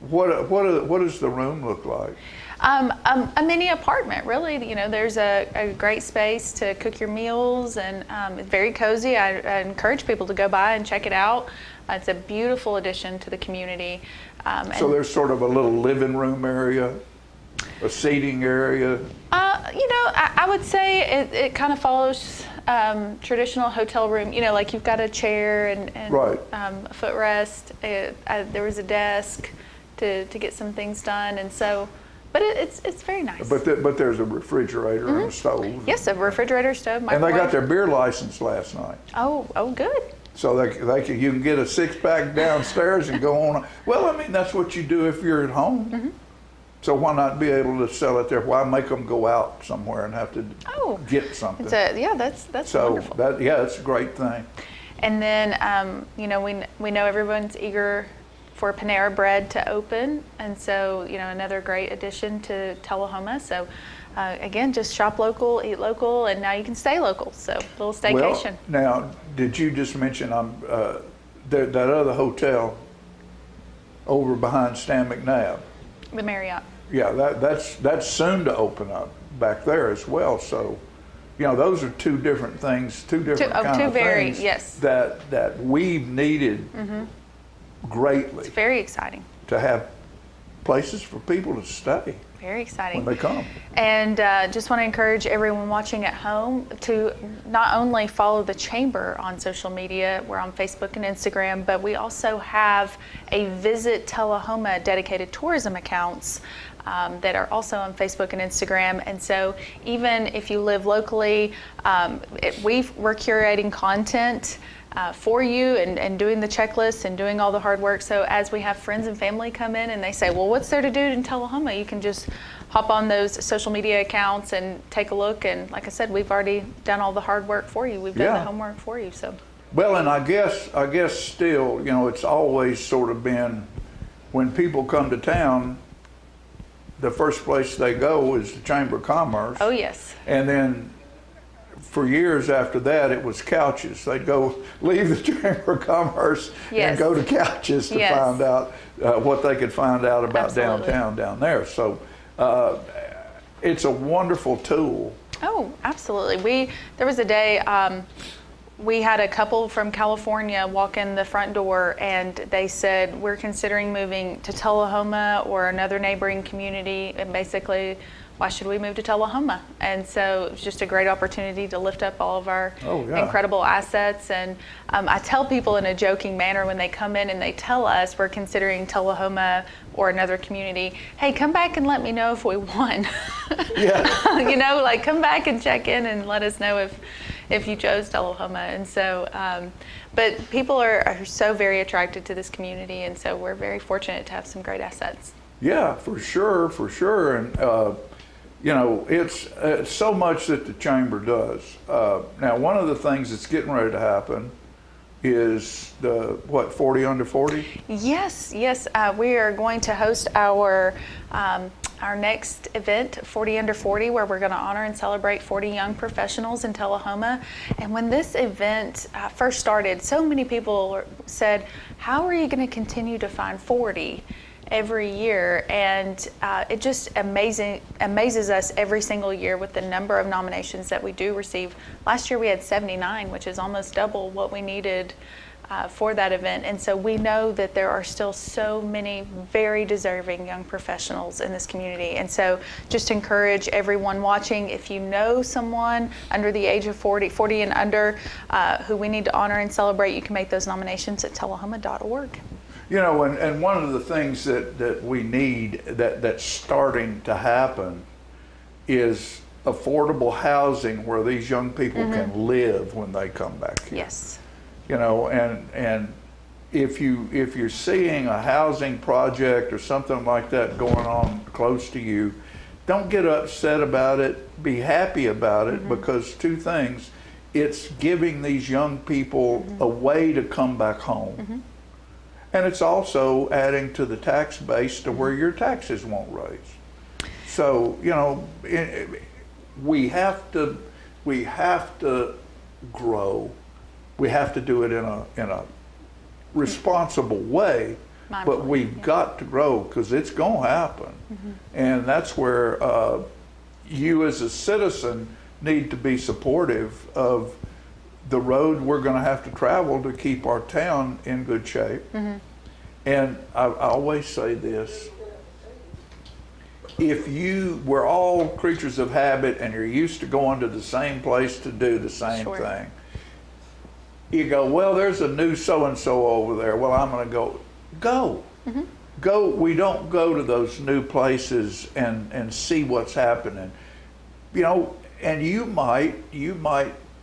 Speaker 1: what does the room look like?
Speaker 16: A mini apartment, really. There's a great space to cook your meals, and it's very cozy. I encourage people to go by and check it out. It's a beautiful addition to the community.
Speaker 1: So there's sort of a little living room area, a seating area.
Speaker 16: I would say it kind of follows traditional hotel room. Like you've got a chair and a footrest. There was a desk to get some things done, and so. But it's very nice.
Speaker 1: But there's a refrigerator and a stove.
Speaker 16: Yes, a refrigerator, stove, microwave.
Speaker 1: And they got their beer license last night.
Speaker 16: Oh, good.
Speaker 1: So you can get a 6-pack downstairs and go on. Well, that's what you do if you're at home. So why not be able to sell it there? Why make them go out somewhere and have to get something?
Speaker 16: That's wonderful.
Speaker 1: It's a great thing.
Speaker 16: And then we know everyone's eager for Panera Bread to open, and so another great addition to Tullahoma. So again, just shop local, eat local, and now you can stay local. So a little staycation.
Speaker 1: Well, now, did you just mention that other hotel over behind Stan McNabb?
Speaker 16: The Marriott.
Speaker 1: Yeah, that's soon to open up back there as well. So, those are two different things, two different kind of things that we've needed greatly.
Speaker 16: It's very exciting
Speaker 1: to have places for people to stay
Speaker 16: Very exciting.
Speaker 1: when they come.
Speaker 16: And just want to encourage everyone watching at home to not only follow the Chamber on social media, we're on Facebook and Instagram, but we also have a Visit Tullahoma dedicated tourism accounts that are also on Facebook and Instagram. And so even if you live locally, we're curating content for you and doing the checklists and doing all the hard work. So as we have friends and family come in and they say, well, what's there to do in Tullahoma? You can just hop on those social media accounts and take a look. And like I said, we've already done all the hard work for you. We've done the homework for you. So.
Speaker 1: Well, and I guess still, you know, it's always sort of been when people come to town, the first place they go is the Chamber of Commerce.
Speaker 16: Oh, yes.
Speaker 1: And then for years after that, it was Couches. They'd go leave the Chamber of Commerce and go to Couches to find out what they could find out about downtown down there. So it's a wonderful tool.
Speaker 16: Oh, absolutely. There was a day we had a couple from California walk in the front door and they said, we're considering moving to Tullahoma or another neighboring community, and basically, why should we move to Tullahoma? And so it was just a great opportunity to lift up all of our incredible assets. And I tell people in a joking manner when they come in and they tell us we're considering Tullahoma or another community, hey, come back and let me know if we won. You know, like come back and check in and let us know if you chose Tullahoma. And so, but people are so very attracted to this community, and so we're very fortunate to have some great assets.
Speaker 1: Yeah, for sure. And, you know, it's so much that the Chamber does. Now, one of the things that's getting ready to happen is the, 40 under 40?
Speaker 16: Yes. We are going to host our next event, 40 under 40, where we're going to honor and celebrate 40 young professionals in Tullahoma. And when this event first started, so many people said, how are you going to continue to find 40 every year? And it just amazes us every single year with the number of nominations that we do receive. Last year we had 79, which is almost double what we needed for that event. And so we know that there are still so many very deserving young professionals in this community. And so just encourage everyone watching, if you know someone under the age of 40 and under who we need to honor and celebrate, you can make those nominations at tullahoma.org.
Speaker 1: You know, and one of the things that we need that's starting to happen is affordable housing where these young people can live when they come back here.
Speaker 16: Yes.
Speaker 1: You know, and if you're seeing a housing project or something like that going on close to you, don't get upset about it. Be happy about it, because two things: it's giving these young people a way to come back home. And it's also adding to the tax base to where your taxes won't raise. So, you know, we have to grow. We have to do it in a responsible way, but we've got to grow because it's going to happen. And that's where you as a citizen need to be supportive of the road we're going to have to travel to keep our town in good shape. And I always say this: we're all creatures of habit, and you're used to going to the same place to do the same thing. You go, well, there's a new so-and-so over there. Well, I'm going to go. Go. We don't go to those new places and see what's happening. You know, and you might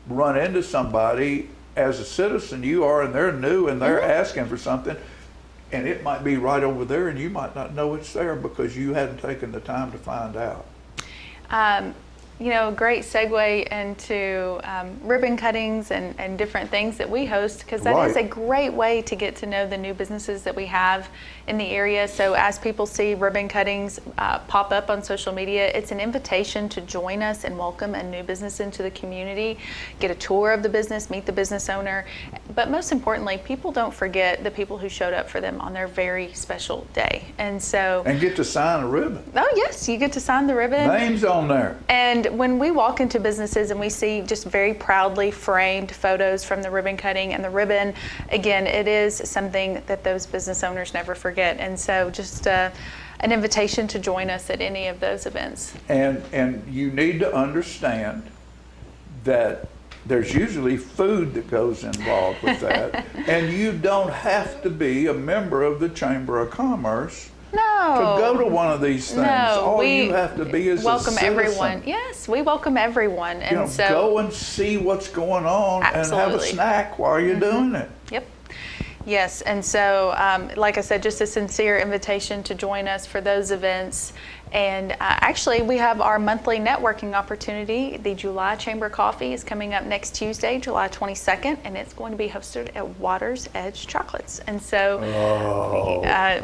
Speaker 1: run into somebody as a citizen you are, and they're new and they're asking for something, and it might be right over there and you might not know it's there because you hadn't taken the time to find out.
Speaker 16: You know, great segue into ribbon cuttings and different things that we host, because that is a great way to get to know the new businesses that we have in the area. So as people see ribbon cuttings pop up on social media, it's an invitation to join us and welcome a new business into the community, get a tour of the business, meet the business owner. But most importantly, people don't forget the people who showed up for them on their very special day. And get
Speaker 1: to sign a ribbon.
Speaker 16: Oh yes, you get to sign the ribbon.
Speaker 1: Names on there.
Speaker 16: And when we walk into businesses and we see just very proudly framed photos from the ribbon cutting, and the ribbon, again, it is something that those business owners never forget. And so just an invitation to join us at any of those events.
Speaker 1: And you need to understand that there's usually food that goes involved with that. And you don't have to be a member of the Chamber of Commerce to go to one of these things. All you have to be is
Speaker 16: welcome
Speaker 1: a citizen.
Speaker 16: everyone. Yes, we welcome everyone. And so
Speaker 1: go and see what's going on and have a snack while you're doing it.
Speaker 16: Yep. Yes, and so like I said, just a sincere invitation to join us for those events. And actually, we have our monthly networking opportunity. The July Chamber Coffee is coming up next Tuesday, July 22nd, and it's going to be hosted at Water's Edge Chocolates. And so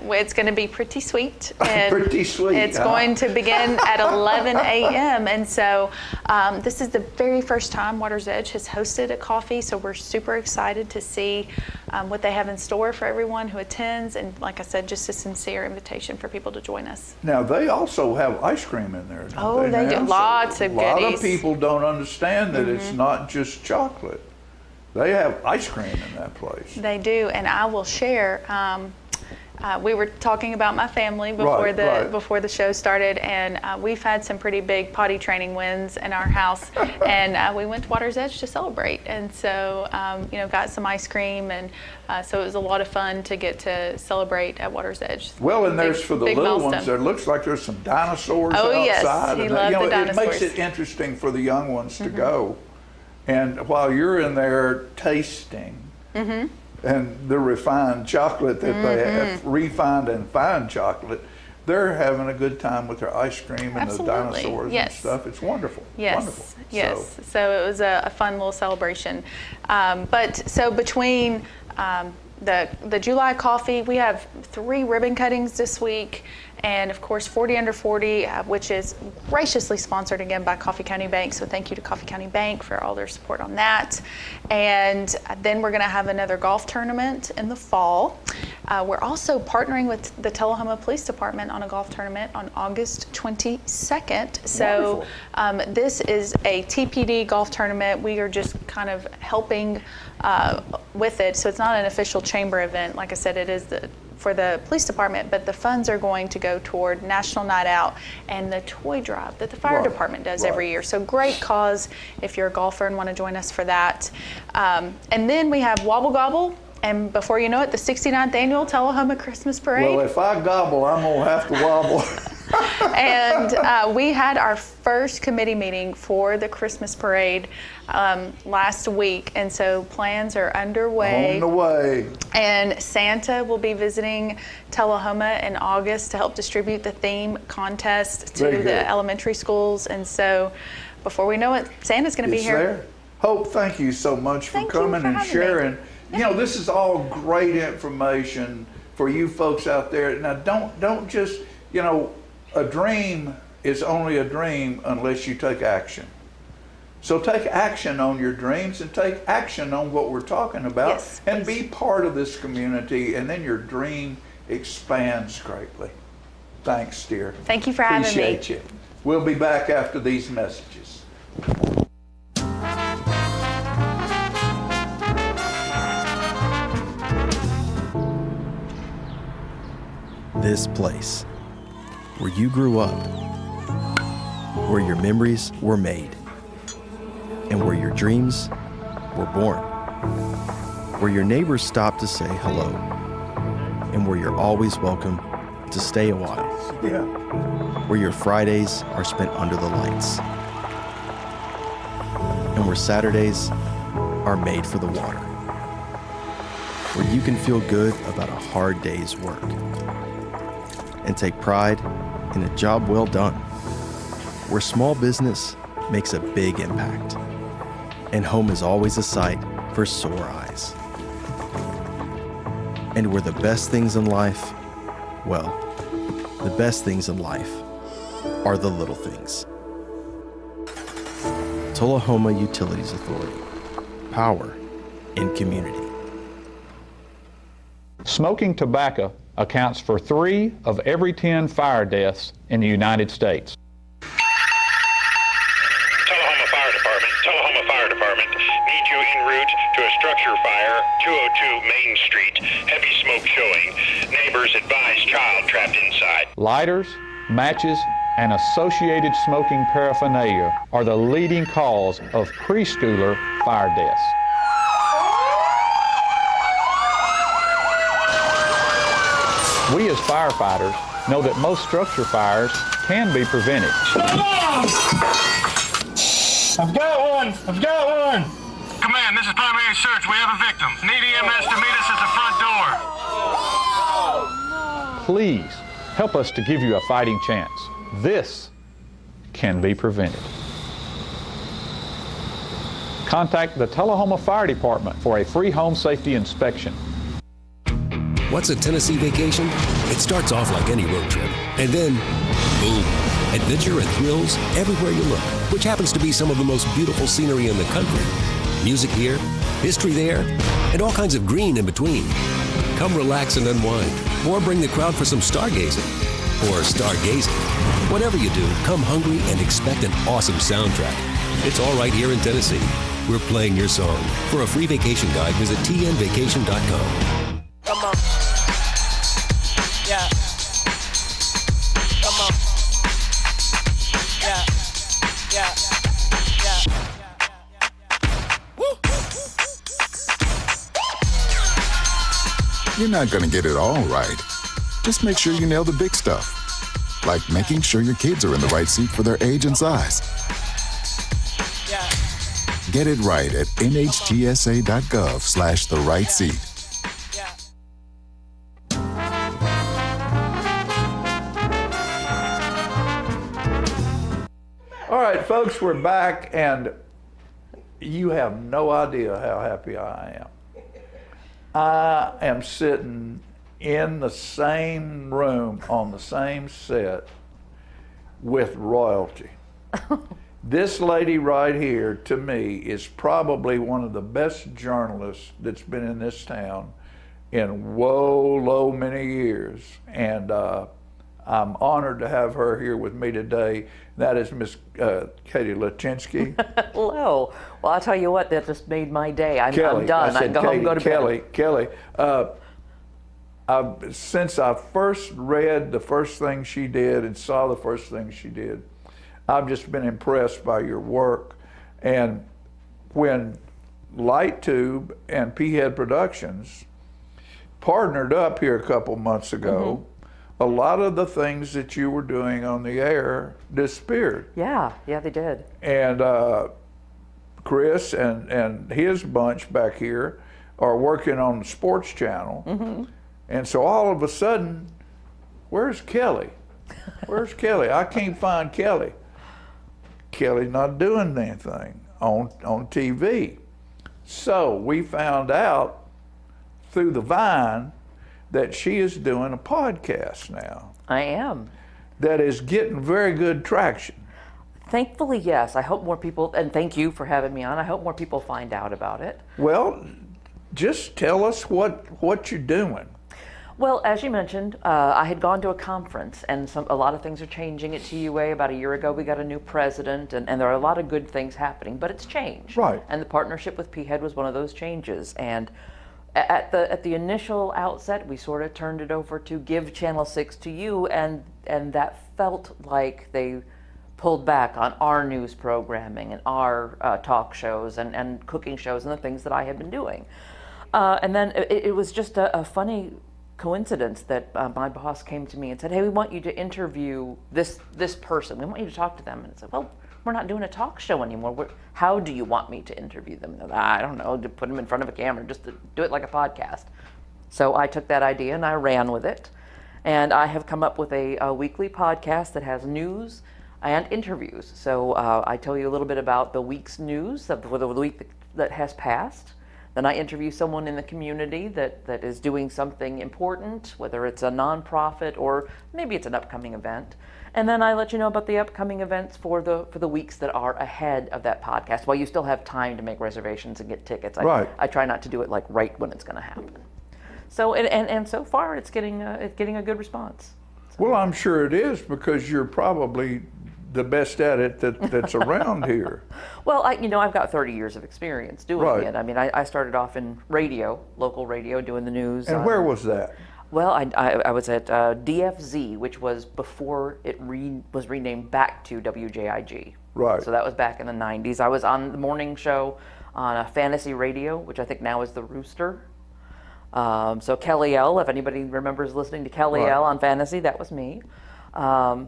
Speaker 16: it's going to be pretty sweet. And
Speaker 1: pretty sweet.
Speaker 16: It's going to begin at 11 a.m. And so this is the very first time Water's Edge has hosted a coffee, so we're super excited to see what they have in store for everyone who attends. And like I said, just a sincere invitation for people to join us.
Speaker 1: Now, they also have ice cream in there, don't
Speaker 16: Oh, they do.
Speaker 1: now?
Speaker 16: Lots of
Speaker 1: A lot
Speaker 16: goodies.
Speaker 1: of people don't understand that it's not just chocolate. They have ice cream in that place.
Speaker 16: They do, and I will share. We were talking about my family before before the show started, and we've had some pretty big potty training wins in our house, and we went to Water's Edge to celebrate, and so got some ice cream, and so it was a lot of fun to get to celebrate at Water's Edge.
Speaker 1: Well, and there's for the
Speaker 16: big
Speaker 1: little
Speaker 16: milestone.
Speaker 1: ones, there looks like there's some dinosaurs
Speaker 16: Oh, yes.
Speaker 1: outside.
Speaker 16: He
Speaker 1: and
Speaker 16: loved the
Speaker 1: it makes
Speaker 16: dinosaurs.
Speaker 1: it interesting for the young ones to go. And while you're in there tasting, and the refined chocolate that they have, refined and fine chocolate, they're having a good time with their ice cream and
Speaker 16: Absolutely.
Speaker 1: the dinosaurs
Speaker 16: Yes.
Speaker 1: and stuff. It's wonderful.
Speaker 16: Yes,
Speaker 1: Wonderful.
Speaker 16: yes. So it was a fun little celebration. So between the July coffee, we have 3 ribbon cuttings this week. And of course, 40 Under 40, which is graciously sponsored again by Coffee County Bank. So thank you to Coffee County Bank for all their support on that. And then we're going to have another golf tournament in the fall. We're also partnering with the Tullahoma Police Department on a golf tournament on August 22nd. So this is a TPD golf tournament. We are just kind of helping with it. So it's not an official chamber event. Like I said, it is for the police department, but the funds are going to go toward National Night Out and the toy drive that the fire department does every year. So great cause if you're a golfer and want to join us for that. And then we have Wobble Gobble, and before you know it, the 69th annual Tullahoma Christmas Parade.
Speaker 1: Well, if I gobble, I'm gonna have to wobble.
Speaker 16: And we had our first committee meeting for the Christmas parade last week, and so plans are underway.
Speaker 1: On the way.
Speaker 16: And Santa will be visiting Tullahoma in August to help distribute the theme contest to the elementary schools. And so before we know it, Santa's going to be here.
Speaker 1: There. Hope, thank you so much for coming and sharing. You know, this is all great information for you folks out there. Now, don't just, a dream is only a dream unless you take action. So take action on your dreams and take action on what we're talking about, and be part of this community, and then your dream expands greatly. Thanks, dear.
Speaker 16: Thank you for having me.
Speaker 1: Appreciate you. We'll be back after these messages.
Speaker 15: This place, where you grew up, where your memories were made, and where your dreams were born, where your neighbors stop to say hello, and where you're always welcome to stay a while, where your Fridays are spent under the lights, and where Saturdays are made for the water, where you can feel good about a hard day's work and take pride in a job well done, where small business makes a big impact, and home is always a sight for sore eyes. And where the best things in life, well, the best things in life are the little things. Tullahoma Utilities Authority. Power in community.
Speaker 17: Smoking tobacco accounts for 3 of every 10 fire deaths in the United States.
Speaker 18: Tullahoma Fire Department, Tullahoma Fire Fire Department. Need you en route to a structure fire, 202 Main Street. Heavy smoke showing. Neighbors advise child trapped inside.
Speaker 17: Lighters, matches, and associated smoking paraphernalia are the leading cause of preschooler fire deaths. We as firefighters know that most structure fires can be prevented.
Speaker 18: I've got one! Command, this is primary search. We have a victim. Need EMS to meet us at the front door.
Speaker 17: Please help us to give you a fighting chance. This can be prevented. Contact the Tullahoma Fire Department for a free home safety inspection.
Speaker 19: What's a Tennessee vacation? It starts off like any road trip, and then, boom, adventure and thrills everywhere you look, which happens to be some of the most beautiful scenery in the country. Music here, history there, and all kinds of green in between. Come relax and unwind, or bring the crowd for some stargazing, or stargazing. Whatever you do, come hungry and expect an awesome soundtrack. It's all right here in Tennessee. We're playing your song. For a free vacation guide, visit tnvacation.com.
Speaker 14: Come on. Yeah. Come on. Yeah. Yeah. Yeah. Woo.
Speaker 20: You're not going to get it all right. Just make sure you nail the big stuff. Like making sure your kids are in the right seat for their age and size.
Speaker 14: Yeah.
Speaker 20: Get it right at nhtsa.gov/the-right-seat.
Speaker 1: All right, folks, we're back, and you have no idea how happy I am. I am sitting in the same room on the same set with royalty. This lady right here, to me, is probably one of the best journalists that's been in this town in low many years. And I'm honored to have her here with me today. That is Miss Katie Latinsky.
Speaker 21: Hello. Well, I'll tell you what, that just made my day. I'm done. I can go home and go to bed.
Speaker 1: Kelly, since I first read the first thing she did and saw the first thing she did, I've just been impressed by your work. And when Light Tube and P-Head Productions partnered up here a couple months ago, a lot of the things that you were doing on the air disappeared.
Speaker 21: Yeah, they did.
Speaker 1: And Chris and his bunch back here are working on the Sports Channel. And so all of a sudden, where's Kelly? Where's Kelly? I can't find Kelly. Kelly's not doing anything on TV. So we found out through the Vine that she is doing a podcast now.
Speaker 21: I am.
Speaker 1: That is getting very good traction.
Speaker 21: Thankfully, yes. I hope more people, and thank you for having me on, I hope more people find out about it.
Speaker 1: Well, just tell us what you're doing.
Speaker 21: Well, as you mentioned, I had gone to a conference, and a lot of things are changing at TUA. About a year ago, we got a new president, and there are a lot of good things happening, but it's changed.
Speaker 1: Right.
Speaker 21: And the partnership with P-Head was one of those changes. And at the initial outset, we sort of turned it over to give Channel 6 to you, and that felt like they pulled back on our news programming and our talk shows and cooking shows and the things that I had been doing. And then it was just a funny coincidence that my boss came to me and said, hey, we want you to interview this person. We want you to talk to them. And I said, well, we're not doing a talk show anymore. How do you want me to interview them? And I don't know, to put them in front of a camera, just to do it like a podcast. So I took that idea and I ran with it. And I have come up with a weekly podcast that has news and interviews. So I tell you a little bit about the week's news for the week that has passed. Then I interview someone in the community that is doing something important, whether it's a nonprofit or maybe it's an upcoming event. And then I let you know about the upcoming events for the weeks that are ahead of that podcast, while you still have time to make reservations and get tickets. I try not to do it like right when it's going to happen. So and so far it's getting a good response.
Speaker 1: Well, I'm sure it is, because you're probably the best at it that's around here.
Speaker 21: Well, I've got 30 years of experience doing
Speaker 1: Right.
Speaker 21: it. I mean, I started off in radio, local radio, doing the news.
Speaker 1: And where was that?
Speaker 21: Well, I was at DFZ, which was before it was renamed back to WJIG.
Speaker 1: Right.
Speaker 21: So that was back in the 90s. I was on the morning show on a fantasy radio, which I think now is the Rooster. So Kelly L, if anybody remembers listening to Kelly
Speaker 1: Right.
Speaker 21: L on fantasy, that was me. I've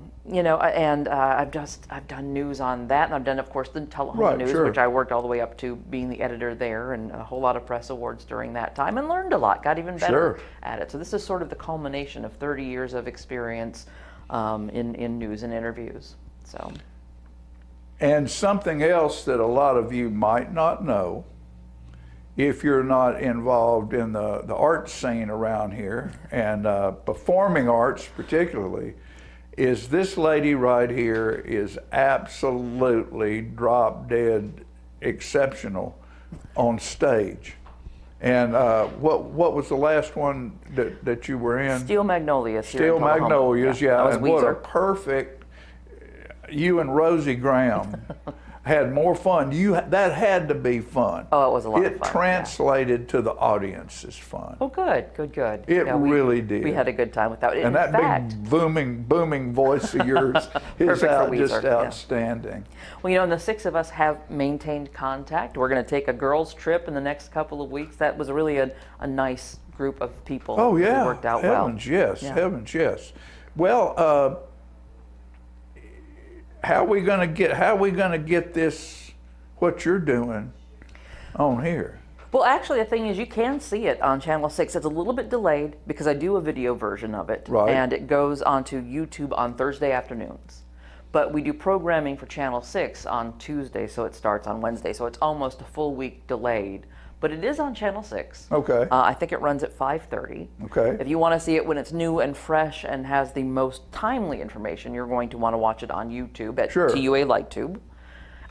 Speaker 21: done news on that, and I've done, of course, the Tullahoma
Speaker 1: Right,
Speaker 21: News,
Speaker 1: sure.
Speaker 21: which I worked all the way up to being the editor there, and a whole lot of press awards during that time, and learned a lot, got even better
Speaker 1: Sure.
Speaker 21: at it. So this is sort of the culmination of 30 years of experience in news and interviews. So.
Speaker 1: And something else that a lot of you might not know, if you're not involved in the art scene around here, and performing arts particularly, is this lady right here is absolutely drop dead exceptional on stage. And what was the last one that you were in?
Speaker 21: Steel Magnolias. Here in
Speaker 1: Steel
Speaker 21: Tullahoma.
Speaker 1: Magnolias, yeah.
Speaker 21: That was
Speaker 1: And what a
Speaker 21: Weezer.
Speaker 1: perfect, you and Rosie Graham had more fun. That had to be fun.
Speaker 21: Oh, it was a lot of
Speaker 1: It
Speaker 21: fun, yeah.
Speaker 1: translated to the audience as fun.
Speaker 21: Oh, good.
Speaker 1: It really did.
Speaker 21: We had a good time with that.
Speaker 1: And
Speaker 21: In
Speaker 1: that
Speaker 21: fact,
Speaker 1: big booming voice of yours is
Speaker 21: Perfect for
Speaker 1: just
Speaker 21: Weezer, yeah.
Speaker 1: outstanding.
Speaker 21: well, and the six of us have maintained contact. We're going to take a girls' trip in the next couple of weeks. That was really a nice group of people.
Speaker 1: Oh yeah,
Speaker 21: It worked out
Speaker 1: heavens
Speaker 21: well.
Speaker 1: yes,
Speaker 21: Yeah.
Speaker 1: heavens yes. Well, how we gonna get this? What you're doing on here?
Speaker 21: Well, actually, the thing is, you can see it on Channel 6. It's a little bit delayed because I do a video version of it.
Speaker 1: Right.
Speaker 21: And it goes onto YouTube on Thursday afternoons. But we do programming for Channel 6 on Tuesday, so it starts on Wednesday. So it's almost a full week delayed. But it is on Channel 6.
Speaker 1: Okay.
Speaker 21: I think it runs at 5:30.
Speaker 1: Okay.
Speaker 21: If you want to see it when it's new and fresh and has the most timely information, you're going to want to watch it on YouTube at
Speaker 1: Sure.
Speaker 21: TUA LightTube.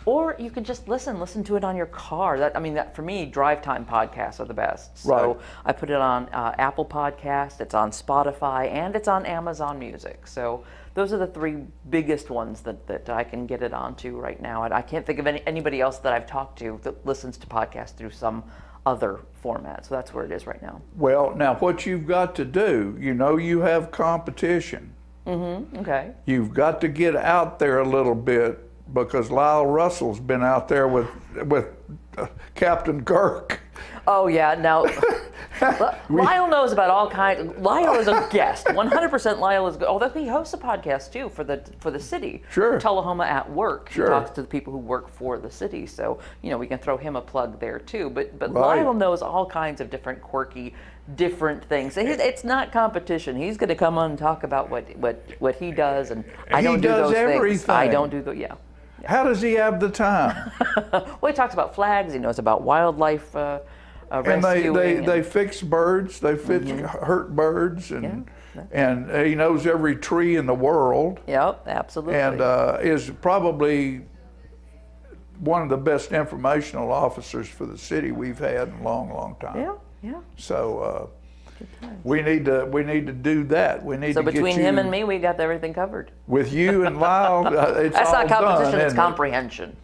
Speaker 21: Or you can just listen to it on your car. That for me, drive time podcasts are the best. So
Speaker 1: Right.
Speaker 21: I put it on Apple Podcast, it's on Spotify, and it's on Amazon Music. So those are the three biggest ones that I can get it onto right now. And I can't think of anybody else that I've talked to that listens to podcasts through some other format. So that's where it is right now.
Speaker 1: Well, now what you've got to do, you have competition.
Speaker 21: Okay.
Speaker 1: You've got to get out there a little bit because Lyle Russell's been out there with Captain Kirk.
Speaker 21: Oh yeah, now Lyle knows about all kinds. Lyle is a guest. 100% Lyle is good. Although he hosts a podcast too for the city.
Speaker 1: Sure.
Speaker 21: Tullahoma at Work.
Speaker 1: Sure.
Speaker 21: He talks to the people who work for the city. So we can throw him a plug there too. But
Speaker 1: Right.
Speaker 21: Lyle knows all kinds of different quirky, different things. It's not competition. He's going to come on and talk about what he does, and I
Speaker 1: He
Speaker 21: don't do
Speaker 1: does
Speaker 21: those things.
Speaker 1: everything.
Speaker 21: I don't do the yeah.
Speaker 1: How does he have the time?
Speaker 21: Well, he talks about flags. He knows about wildlife.
Speaker 1: And
Speaker 21: rescuing
Speaker 1: they fix birds, they fix hurt birds, and he knows every tree in the world.
Speaker 21: Yep, absolutely.
Speaker 1: And is probably one of the best informational officers for the city we've had in a long time.
Speaker 21: Yeah.
Speaker 1: So we need to do that. We need
Speaker 21: So
Speaker 1: to
Speaker 21: between
Speaker 1: get you,
Speaker 21: him and me, we got everything covered.
Speaker 1: with you and Lyle, it's
Speaker 21: That's
Speaker 1: all
Speaker 21: not competition,
Speaker 1: done,
Speaker 21: it's
Speaker 1: isn't it?
Speaker 21: comprehension.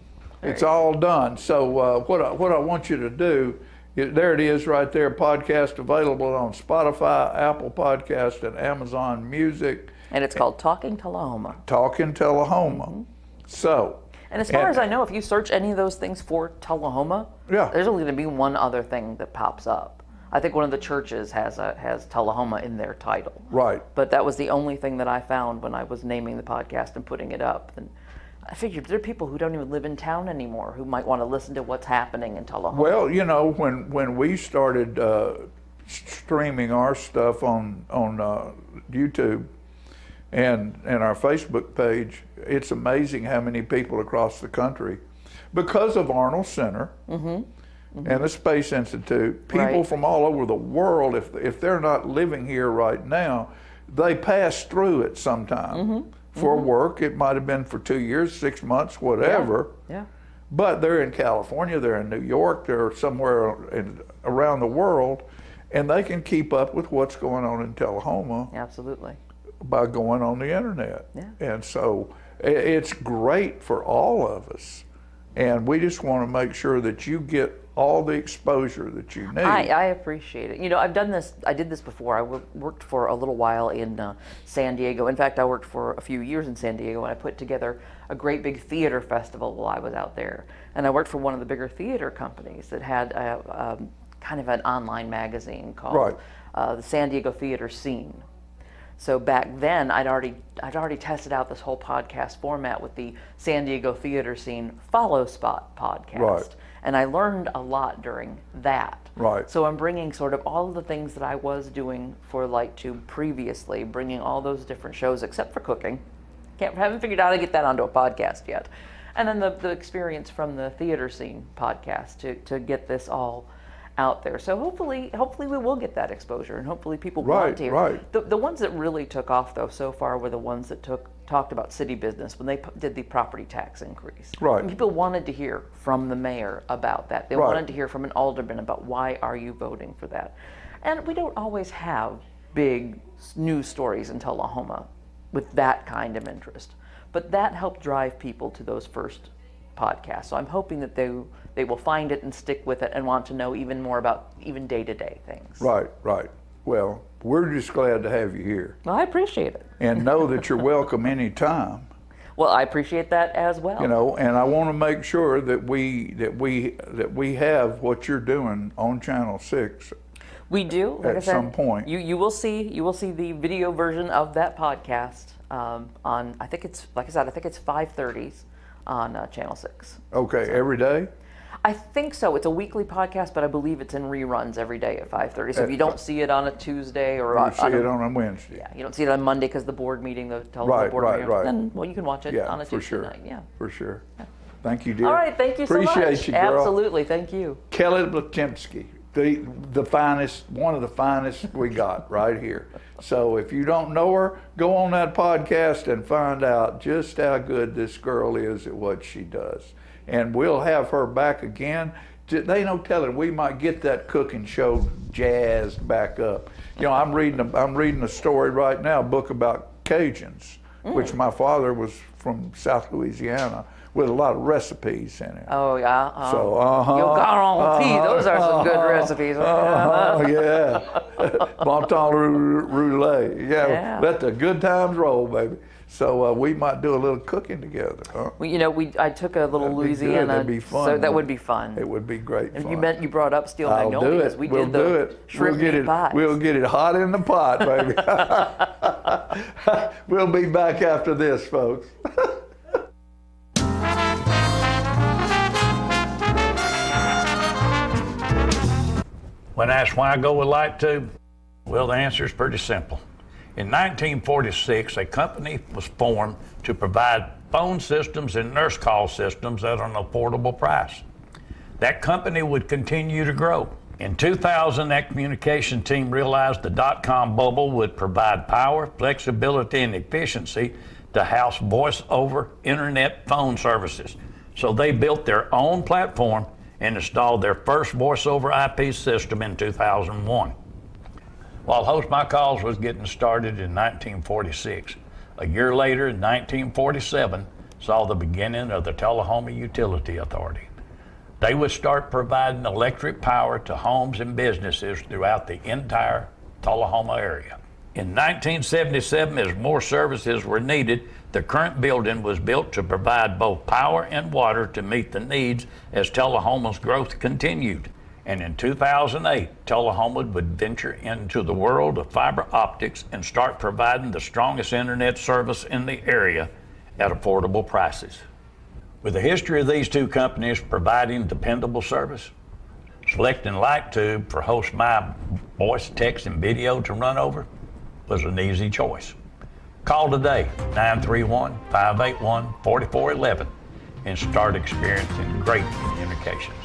Speaker 1: It's all done. So what I want you to do, there it is right there, podcast available on Spotify, Apple Podcast, and Amazon Music.
Speaker 21: And it's called Talking Tullahoma.
Speaker 1: Talking Tullahoma. So.
Speaker 21: And as far as I know, if you search any of those things for Tullahoma, there's only going to be one other thing that pops up. I think one of the churches has Tullahoma in their title.
Speaker 1: Right.
Speaker 21: But that was the only thing that I found when I was naming the podcast and putting it up. And I figured there are people who don't even live in town anymore who might want to listen to what's happening in Tullahoma.
Speaker 1: Well, when we started streaming our stuff on YouTube and our Facebook page, it's amazing how many people across the country, because of Arnold Center and the Space Institute, people from all over the world, if they're not living here right now, they pass through it sometime. For work, it might have been for 2 years, 6 months, whatever.
Speaker 21: Yeah.
Speaker 1: But they're in California, they're in New York, they're somewhere around the world, and they can keep up with what's going on in Tullahoma.
Speaker 21: Absolutely.
Speaker 1: By going on the internet.
Speaker 21: Yeah.
Speaker 1: And so it's great for all of us. And we just want to make sure that you get all the exposure that you need.
Speaker 21: I appreciate it. You know, I did this before. I worked for a little while in San Diego. In fact, I worked for a few years in San Diego, and I put together a great big theater festival while I was out there. And I worked for one of the bigger theater companies that had kind of an online magazine called the San Diego Theater Scene. So back then, I'd already tested out this whole podcast format with the San Diego Theater Scene Follow Spot podcast.
Speaker 1: Right.
Speaker 21: And I learned a lot during that.
Speaker 1: Right.
Speaker 21: So I'm bringing sort of all of the things that I was doing for LightTube previously, bringing all those different shows except for cooking. Haven't figured out how to get that onto a podcast yet. And then the experience from the Theater Scene podcast to get this all out there. So hopefully we will get that exposure, and hopefully people want to hear.
Speaker 1: Right.
Speaker 21: The ones that really took off though so far were the ones that talked about city business when they did the property tax increase.
Speaker 1: Right.
Speaker 21: And people wanted to hear from the mayor about that. They wanted to hear from an alderman about why are you voting for that. And we don't always have big news stories in Tullahoma with that kind of interest. But that helped drive people to those first podcasts. So I'm hoping that they will find it and stick with it and want to know even more about even day-to-day things.
Speaker 1: Right. Well, we're just glad to have you here.
Speaker 21: Well, I appreciate it.
Speaker 1: And know that you're welcome anytime.
Speaker 21: Well, I appreciate that as well.
Speaker 1: You know, and I want to make sure that we have what you're doing on Channel 6.
Speaker 21: We do. Like
Speaker 1: at
Speaker 21: I said,
Speaker 1: some point.
Speaker 21: You will see the video version of that podcast on, I think it's 5:30s on Channel 6.
Speaker 1: Okay, every day?
Speaker 21: I think so. It's a weekly podcast, but I believe it's in reruns every day at 5:30. So if you don't see it on a Tuesday or
Speaker 1: you see it on a Wednesday.
Speaker 21: Yeah, you don't see it on Monday because the board meeting, the television board meeting.
Speaker 1: Right.
Speaker 21: Then, well, you can watch it on a Tuesday night. Yeah,
Speaker 1: for sure. Yeah. Thank you, dear.
Speaker 21: All right, thank you so much.
Speaker 1: Appreciate you, girl.
Speaker 21: Absolutely, thank you.
Speaker 1: Kelly Blachemsky, the finest, one of the finest we got right here. So if you don't know her, go on that podcast and find out just how good this girl is at what she does. And we'll have her back again. They no telling, we might get that cooking show jazzed back up. You know, I'm reading a story right now, a book about Cajuns, which my father was from South Louisiana, with a lot of recipes in it.
Speaker 21: Oh yeah.
Speaker 1: So
Speaker 21: Yo garanti, those are some good recipes.
Speaker 1: Yeah. Bon temps roulé. Yeah. Let the good times roll, baby. So we might do a little cooking together, huh?
Speaker 21: Well, you know, I took a little Louisiana.
Speaker 1: That'd be fun.
Speaker 21: So that would be fun.
Speaker 1: It would be great fun.
Speaker 21: And you brought up steel magnolias.
Speaker 1: We'll do it.
Speaker 21: Shrimp meat pies.
Speaker 1: We'll get it hot in the pot, baby. We'll be back after this, folks.
Speaker 2: When asked why I go with LightTube, well, the answer is pretty simple. In 1946, a company was formed to provide phone systems and nurse call systems at an affordable price. That company would continue to grow. In 2000, that communication team realized the dot-com bubble would provide power, flexibility, and efficiency to house voice-over internet phone services. So they built their own platform and installed their first voice-over IP system in 2001. While Host My Calls was getting started in 1946, a year later, in 1947, saw the beginning of the Tullahoma Utility Authority. They would start providing electric power to homes and businesses throughout the entire Tullahoma area. In 1977, as more services were needed, the current building was built to provide both power and water to meet the needs as Tullahoma's growth continued. And in 2008, Tullahoma would venture into the world of fiber optics and start providing the strongest internet service in the area at affordable prices. With the history of these two companies providing dependable service, selecting LightTube for Host My voice, text, and video to run over was an easy choice. Call today, 931-581-4411, and start experiencing great communications.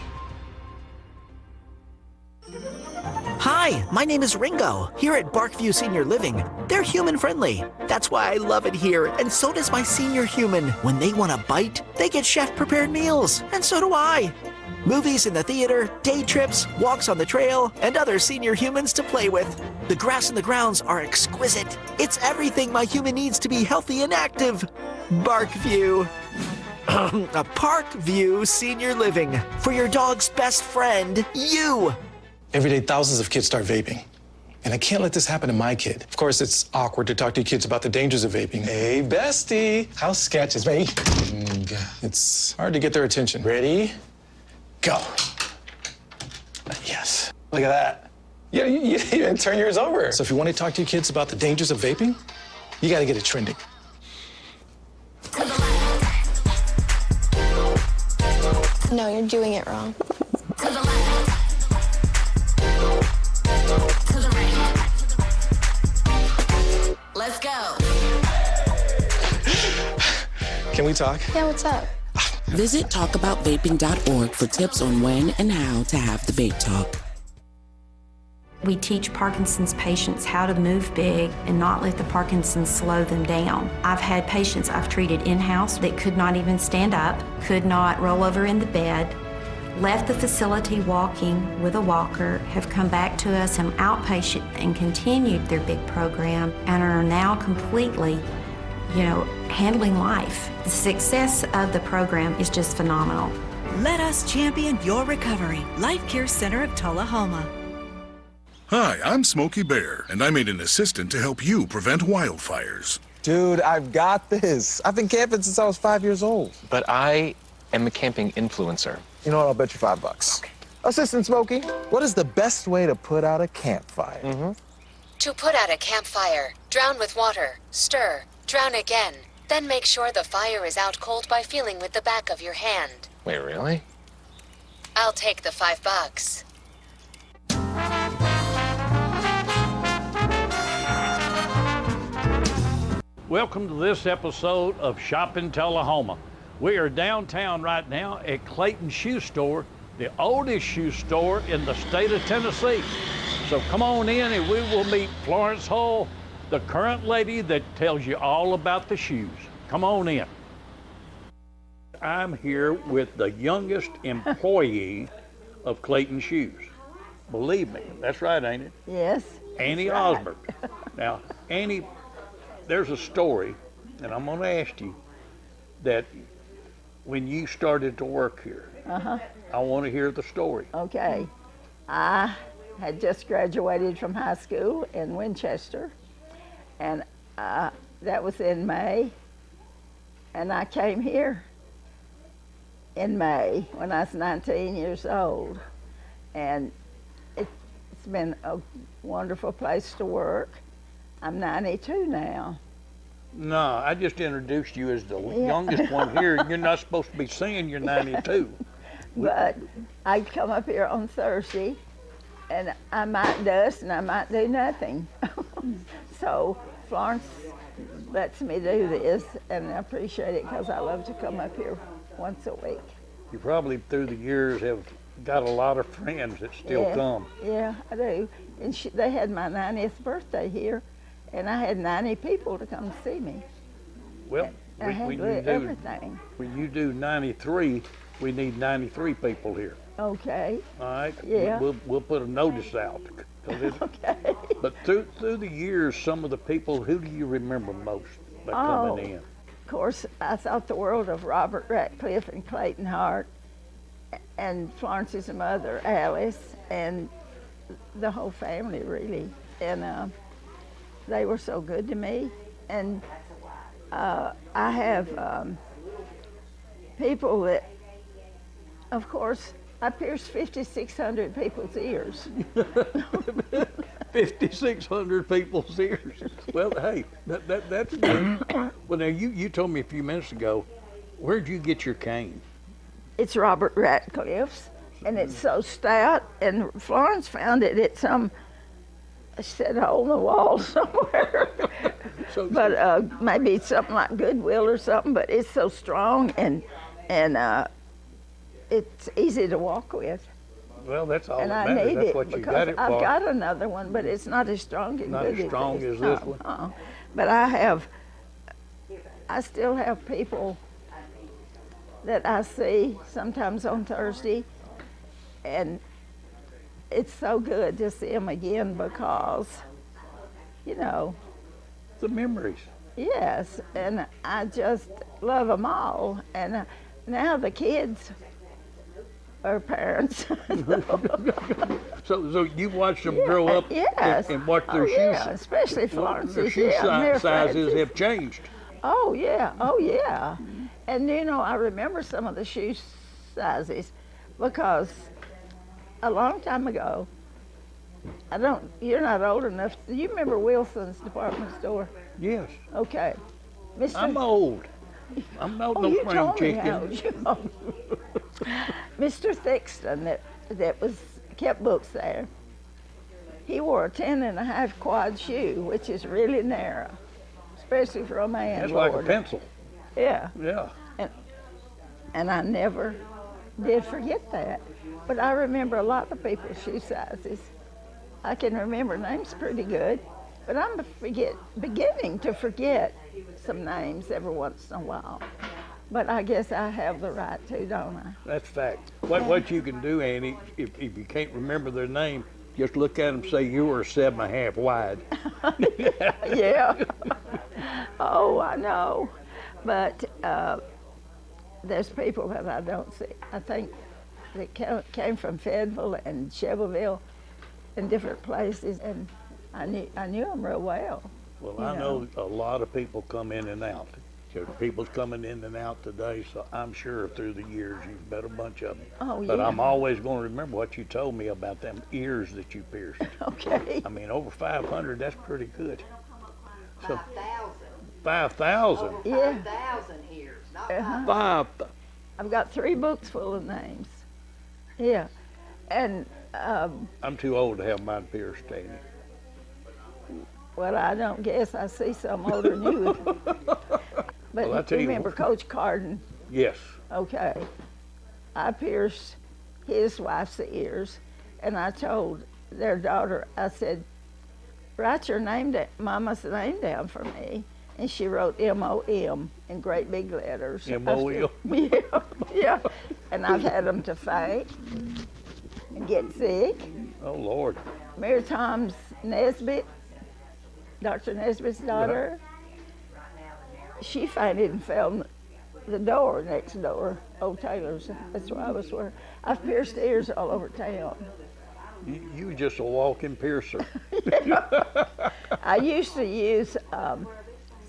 Speaker 22: Hi, my name is Ringo, here at Barkview Senior Living. They're human friendly. That's why I love it here, and so does my senior human. When they want a bite, they get chef-prepared meals, and so do I. Movies in the theater, day trips, walks on the trail, and other senior humans to play with. The grass and the grounds are exquisite. It's everything my human needs to be healthy and active. Barkview. A Parkview Senior Living for your dog's best friend, you.
Speaker 3: Every day, thousands of kids start vaping. And I can't let this happen to my kid. Of course, it's awkward to talk to your kids about the dangers of vaping. Hey, bestie, how's sketches, me? It's hard to get their attention. Ready? Go. Yes. Look at that. Yeah, you didn't turn yours over. So if you want to talk to your kids about the dangers of vaping, you got to get it trending.
Speaker 6: No, you're doing it wrong.
Speaker 4: Let's go.
Speaker 3: Can we talk?
Speaker 6: Yeah, what's up?
Speaker 23: Visit talkaboutvaping.org for tips on when and how to have the vape talk.
Speaker 5: We teach Parkinson's patients how to move big and not let the Parkinson's slow them down. I've had patients I've treated in-house that could not even stand up, could not roll over in the bed, left the facility walking with a walker, have come back to us an outpatient and continued their big program and are now completely, handling life. The success of the program is just phenomenal.
Speaker 7: Let us champion your recovery. Life Care Center of Tullahoma.
Speaker 24: Hi, I'm Smokey Bear, and I made an assistant to help you prevent wildfires.
Speaker 25: Dude, I've got this. I've been camping since I was 5 years old.
Speaker 26: But I am a camping influencer.
Speaker 25: You know what? I'll bet you $5. Okay. Assistant Smokey, what is the best way to put out a campfire?
Speaker 27: To put out a campfire, drown with water, stir, drown again. Then make sure the fire is out cold by feeling with the back of your hand.
Speaker 26: Wait, really?
Speaker 27: I'll take the $5.
Speaker 2: Welcome to this episode of Shopping Tullahoma. We are downtown right now at Clayton Shoe Store, the oldest shoe store in the state of Tennessee. So come on in and we will meet Florence Hull, the current lady that tells you all about the shoes. Come on in. I'm here with the youngest employee of Clayton Shoes. Believe me, that's right, ain't it?
Speaker 28: Yes.
Speaker 2: Annie Osborne. Now, Annie, there's a story, and I'm going to ask you that when you started to work here, I want to hear the story.
Speaker 28: Okay. I had just graduated from high school in Winchester, and that was in May, and I came here in May when I was 19 years old, and it's been a wonderful place to work. I'm 92 now.
Speaker 2: No, I just introduced you as the youngest one here. You're not supposed to be saying you're 92.
Speaker 28: But I come up here on Thursday, and I might dust and I might do nothing. So Florence lets me do this, and I appreciate it because I love to come up here once a week.
Speaker 2: You probably, through the years, have got a lot of friends that still come.
Speaker 28: Yeah, I do. And they had my 90th birthday here, and I had 90 people to come see me.
Speaker 2: Well,
Speaker 28: when
Speaker 2: you do 93, we need 93 people here.
Speaker 28: Okay.
Speaker 2: All right.
Speaker 28: Yeah.
Speaker 2: We'll put a notice out.
Speaker 28: Okay.
Speaker 2: But through the years, some of the people, who do you remember most by coming in?
Speaker 28: Of course, I thought the world of Robert Ratcliffe and Clayton Hart, and Florence's mother, Alice, and the whole family, really. And they were so good to me. And I have people that, of course, I pierced 5,600 people's ears.
Speaker 2: 5,600 people's ears. Well, hey, that's good. Well, now, you told me a few minutes ago, where'd you get your cane?
Speaker 28: It's Robert Ratcliffe's, and it's so stout, and Florence found it at some, she said, hole in the wall somewhere. But maybe it's something like Goodwill or something, but it's so strong, and it's easy to walk with.
Speaker 2: Well, that's all
Speaker 28: and
Speaker 2: that
Speaker 28: I
Speaker 2: matters.
Speaker 28: need
Speaker 2: That's
Speaker 28: it
Speaker 2: what you
Speaker 28: because
Speaker 2: got it for.
Speaker 28: I've got another one, but it's not as strong and
Speaker 2: Not
Speaker 28: good
Speaker 2: as strong as this one?
Speaker 28: But I still have people that I see sometimes on Thursday, and it's so good to see them again because,
Speaker 2: the memories.
Speaker 28: Yes, and I just love them all. And now the kids are parents.
Speaker 2: So you watched them grow up
Speaker 28: yes.
Speaker 2: and watch their shoes.
Speaker 28: Yeah, especially Florence.
Speaker 2: Their shoe sizes have changed.
Speaker 28: Oh yeah, oh yeah. And you know, I remember some of the shoe sizes because a long time ago, you're not old enough. Do you remember Wilson's department store?
Speaker 2: Yes.
Speaker 28: Okay. Mr.
Speaker 2: I'm old. I'm not no
Speaker 28: you
Speaker 2: spring
Speaker 28: told me
Speaker 2: chicken.
Speaker 28: how old you Mr. Thixton that kept books there. He wore a 10.5 quad shoe, which is really narrow, especially for a man.
Speaker 2: That's like a
Speaker 28: Lord.
Speaker 2: pencil.
Speaker 28: Yeah.
Speaker 2: Yeah.
Speaker 28: And I never did forget that. But I remember a lot of people's shoe sizes. I can remember names pretty good, but I'm beginning to forget some names every once in a while. But I guess I have the right to, don't I?
Speaker 2: That's fact. What you can do, Annie, if you can't remember their name, just look at them and say you were 7.5 wide.
Speaker 28: Yeah. Oh, I know. But there's people that I don't see. I think that came from Fayetteville and Shelbyville and different places, and I knew them real well.
Speaker 2: Well, I know a lot of people come in and out. People's coming in and out today, so I'm sure through the years you've met a bunch of them.
Speaker 28: Oh,
Speaker 2: but
Speaker 28: yeah.
Speaker 2: I'm always going to remember what you told me about them ears that you pierced.
Speaker 28: Okay.
Speaker 2: I mean, over 500, that's pretty good. So,
Speaker 8: 5,000.
Speaker 2: 5,000?
Speaker 28: Yeah.
Speaker 8: 5,000 ears, not
Speaker 28: Uh-huh. I've got 3 books full of names. Yeah. And
Speaker 2: I'm too old to have mine pierced, Annie.
Speaker 28: well, I don't guess I see some older than you. But
Speaker 2: Well, I tell you
Speaker 28: remember
Speaker 2: what.
Speaker 28: Coach Carden?
Speaker 2: Yes.
Speaker 28: Okay. I pierced his wife's ears, and I told their daughter, I said, write your name down, Mama's name down for me. And she wrote M-O-M in great big letters.
Speaker 2: M-O-M?
Speaker 28: Yeah, yeah. And I've had them to faint and get sick.
Speaker 2: Oh, Lord.
Speaker 28: Mary Tom's Nesbitt, Dr. Nesbitt's daughter, she fainted and fell in the door next door, Old Taylor's. That's where I was working. I've pierced ears all over town.
Speaker 2: You were just a walking piercer.
Speaker 28: I used to use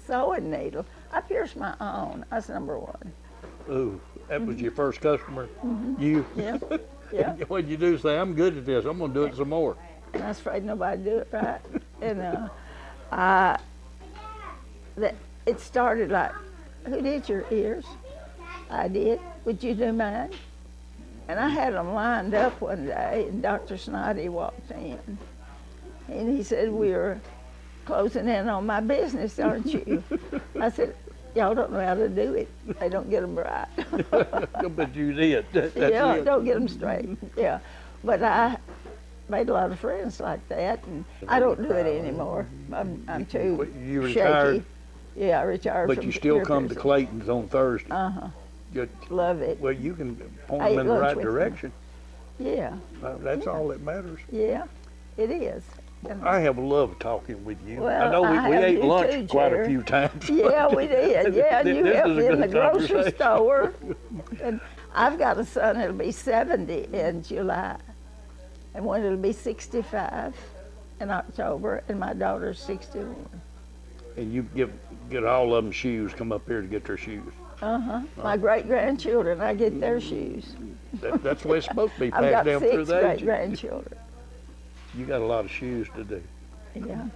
Speaker 28: sewing needle. I pierced my own. That's number one.
Speaker 2: Ooh, that was your first customer? You?
Speaker 28: Yeah. Yeah.
Speaker 2: What'd you do? Say, I'm good at this. I'm going to do it some more.
Speaker 28: And I was afraid nobody'd do it right. And it started like, who did your ears? I did. Would you do mine? And I had them lined up one day, and Dr. Snoddy walked in. And he said, we're closing in on my business, aren't you? I said, y'all don't know how to do it. They don't get them right.
Speaker 2: But you did. That's
Speaker 28: yeah,
Speaker 2: it.
Speaker 28: don't get them straight. Yeah. But I made a lot of friends like that, and I don't do it anymore. I'm too
Speaker 2: You
Speaker 28: shaky.
Speaker 2: retired?
Speaker 28: Yeah, I retired
Speaker 2: But
Speaker 28: from
Speaker 2: you still
Speaker 28: ear
Speaker 2: come to
Speaker 28: piercing.
Speaker 2: Clayton's on Thursday.
Speaker 28: Uh-huh.
Speaker 2: Good.
Speaker 28: Love it.
Speaker 2: Well, you can point
Speaker 28: I
Speaker 2: them
Speaker 28: ate
Speaker 2: in the
Speaker 28: lunch
Speaker 2: right
Speaker 28: with them.
Speaker 2: direction.
Speaker 28: Yeah.
Speaker 2: That's all that matters.
Speaker 28: Yeah, it is. And
Speaker 2: I have loved talking with you.
Speaker 28: Well,
Speaker 2: I know we
Speaker 28: have
Speaker 2: ate
Speaker 28: you
Speaker 2: lunch
Speaker 28: too,
Speaker 2: quite a
Speaker 28: Jerry.
Speaker 2: few times.
Speaker 28: Yeah, we did. Yeah, and you
Speaker 2: This
Speaker 28: helped
Speaker 2: is a
Speaker 28: me in the
Speaker 2: good
Speaker 28: grocery
Speaker 2: conversation.
Speaker 28: store. And I've got a son that'll be 70 in July, and one that'll be 65 in October, and my daughter's 61.
Speaker 2: And you get all of them shoes, come up here to get their shoes.
Speaker 28: Uh-huh. My great-grandchildren, I get their shoes.
Speaker 2: That's the way it's supposed to be,
Speaker 28: I've
Speaker 2: passed
Speaker 28: got
Speaker 2: down through
Speaker 28: 6
Speaker 2: the ages.
Speaker 28: great-grandchildren.
Speaker 2: You got a lot of shoes to do.
Speaker 28: Yeah,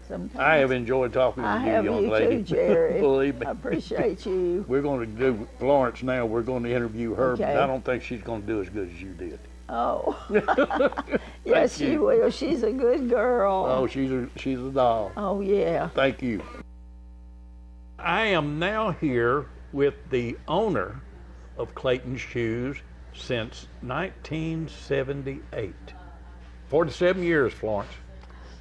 Speaker 28: sometimes.
Speaker 2: I have enjoyed talking
Speaker 28: I
Speaker 2: with you,
Speaker 28: have
Speaker 2: young
Speaker 28: you
Speaker 2: lady.
Speaker 28: too, Jerry.
Speaker 2: Believe me.
Speaker 28: I appreciate you.
Speaker 2: We're going to do Florence now. We're going to interview her, but
Speaker 28: Okay.
Speaker 2: I don't think she's going to do as good as you did.
Speaker 28: Oh, yes, she
Speaker 2: you.
Speaker 28: will. She's a good girl.
Speaker 2: Oh, she's a doll.
Speaker 28: Oh, yeah.
Speaker 2: Thank you. I am now here with the owner of Clayton's Shoes since 1978. 47 years, Florence.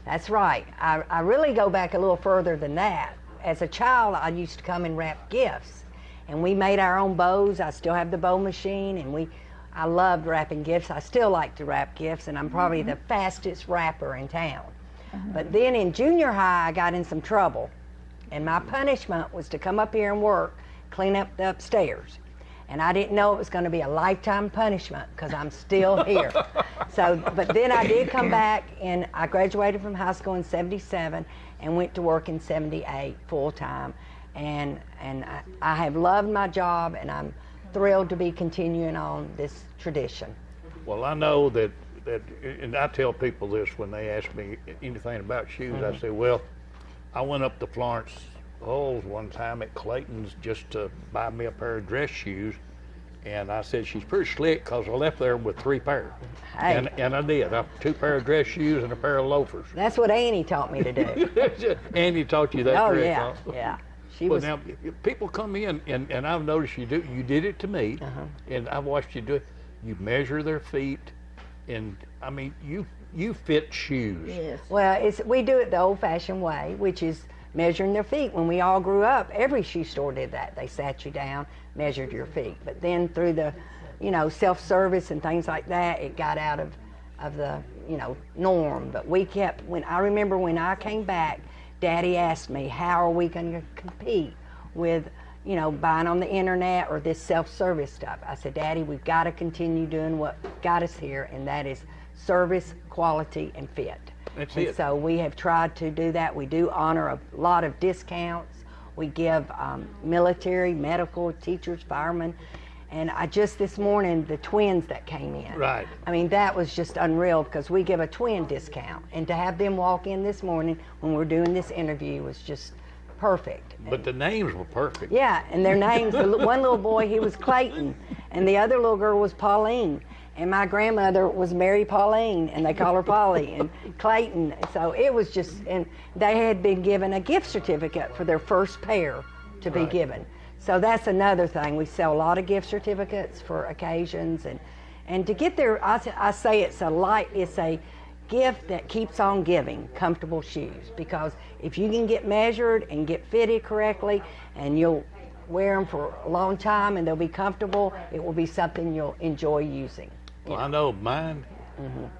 Speaker 8: That's right. I really go back a little further than that. As a child, I used to come and wrap gifts. And we made our own bows. I still have the bow machine, and I loved wrapping gifts. I still like to wrap gifts, and I'm probably the fastest wrapper in town. But then in junior high, I got in some trouble. And my punishment was to come up here and work, clean up the upstairs. And I didn't know it was going to be a lifetime punishment because I'm still here. So, but then I did come back, and I graduated from high school in '77 and went to work in '78 full time. And I have loved my job, and I'm thrilled to be continuing on this tradition.
Speaker 2: Well, I know that, and I tell people this when they ask me anything about shoes. I say, well, I went up to Florence Halls one time at Clayton's just to buy me a pair of dress shoes, and I said, she's pretty slick because I left there with 3 pairs.
Speaker 8: Hey.
Speaker 2: And I did. 2 pair of dress shoes and a pair of loafers.
Speaker 8: That's what Annie taught me to do.
Speaker 2: Annie taught you that
Speaker 8: Oh,
Speaker 2: trick,
Speaker 8: yeah,
Speaker 2: huh?
Speaker 8: yeah. She
Speaker 2: Well,
Speaker 8: was.
Speaker 2: now, people come in, and I've noticed you did it to me, and I've watched you do it. You measure their feet, and I mean, you fit shoes.
Speaker 8: Yes. Well, we do it the old-fashioned way, which is measuring their feet. When we all grew up, every shoe store did that. They sat you down, measured your feet. But then through the, self-service and things like that, it got out of the, norm. But we kept. I remember when I came back, Daddy asked me, how are we going to compete with, buying on the internet or this self-service stuff? I said, Daddy, we've got to continue doing what got us here, and that is service, quality, and fit.
Speaker 2: That's
Speaker 8: And
Speaker 2: it.
Speaker 8: so we have tried to do that. We do honor a lot of discounts. We give military, medical, teachers, firemen. And this morning, the twins that came in.
Speaker 2: Right.
Speaker 8: I mean, that was just unreal because we give a twin discount. And to have them walk in this morning when we're doing this interview was just perfect.
Speaker 2: But the names were perfect.
Speaker 8: Yeah, and their names, one little boy, he was Clayton, and the other little girl was Pauline. And my grandmother was Mary Pauline, and they call her Polly, and Clayton. So it was just, and they had been given a gift certificate for their first pair to be given. So that's another thing. We sell a lot of gift certificates for occasions, and to get there, I say it's a gift that keeps on giving, comfortable shoes, because if you can get measured and get fitted correctly, and you'll wear them for a long time and they'll be comfortable, it will be something you'll enjoy using.
Speaker 2: Well, I know mine,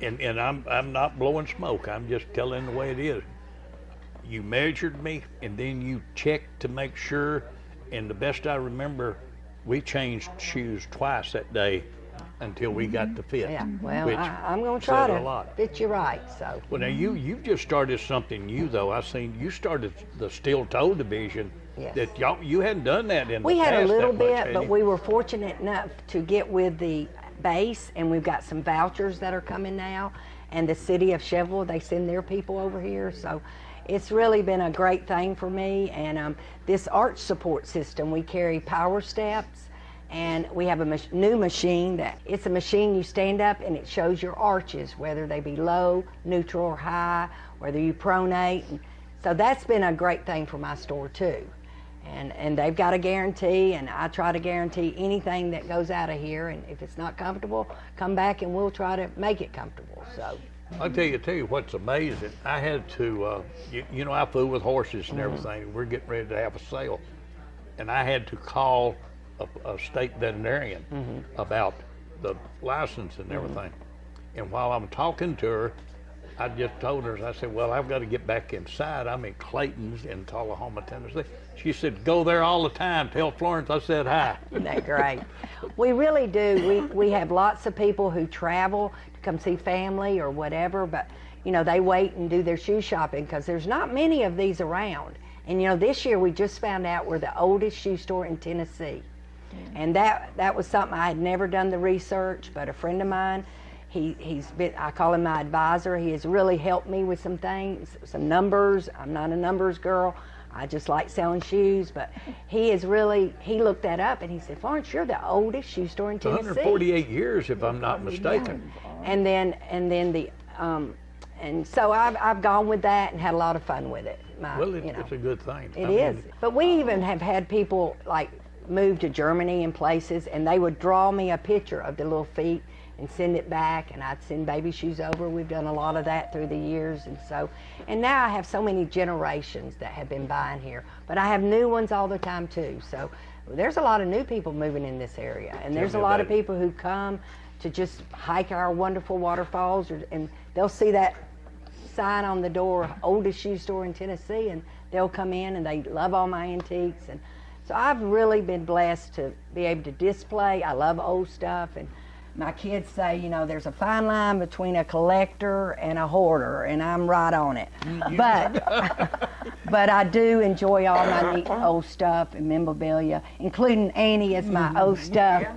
Speaker 2: and I'm not blowing smoke. I'm just telling the way it is. You measured me, and then you checked to make sure. And the best I remember, we changed shoes twice that day until we got the fit.
Speaker 8: Yeah, well,
Speaker 2: which
Speaker 8: I'm going to try
Speaker 2: said a
Speaker 8: to
Speaker 2: lot.
Speaker 8: fit you right. So.
Speaker 2: Well, now you've just started something new, though. I seen you started the steel toe division.
Speaker 8: Yes.
Speaker 2: That you hadn't done that in
Speaker 8: We
Speaker 2: the past.
Speaker 8: had a little
Speaker 2: that much,
Speaker 8: bit,
Speaker 2: had
Speaker 8: but
Speaker 2: you?
Speaker 8: we were fortunate enough to get with the base, and we've got some vouchers that are coming now. And the city of Chevrolet, they send their people over here. So it's really been a great thing for me. And this arch support system, we carry Power Steps, and we have a new machine it's a machine you stand up and it shows your arches, whether they be low, neutral, or high, whether you pronate. And so that's been a great thing for my store too. And they've got a guarantee, and I try to guarantee anything that goes out of here, and if it's not comfortable, come back and we'll try to make it comfortable. So.
Speaker 2: I'll tell you what's amazing. I had to, I fool with horses and everything. We're getting ready to have a sale, and I had to call a state veterinarian about the license and everything. And while I'm talking to her, I just told her, I said, well, I've got to get back inside. I'm in Clayton's in Tullahoma, Tennessee. She said, go there all the time. Tell Florence I said hi.
Speaker 8: Isn't that great? We really do. We have lots of people who travel to come see family or whatever, but, they wait and do their shoe shopping because there's not many of these around. And, this year we just found out we're the oldest shoe store in Tennessee. And that was something I had never done the research, but a friend of mine, he's been, I call him my advisor. He has really helped me with some things, some numbers. I'm not a numbers girl. I just like selling shoes, but he looked that up and he said, Florence, you're the oldest shoe store in Tennessee.
Speaker 2: 148 years, if I'm not mistaken.
Speaker 8: And so I've gone with that and had a lot of fun with it.
Speaker 2: It's a good thing.
Speaker 8: It is. But we even have had people like move to Germany and places, and they would draw me a picture of the little feet and send it back, and I'd send baby shoes over. We've done a lot of that through the years, and now I have so many generations that have been buying here, but I have new ones all the time too. So there's a lot of new people moving in this area, and there's a lot of people who come to just hike our wonderful waterfalls, and they'll see that sign on the door, oldest shoe store in Tennessee, and they'll come in and they love all my antiques. And so I've really been blessed to be able to display. I love old stuff, and my kids say, you know, there's a fine line between a collector and a hoarder, and I'm right on it. But I do enjoy all my neat old stuff and memorabilia, including Annie is my old stuff.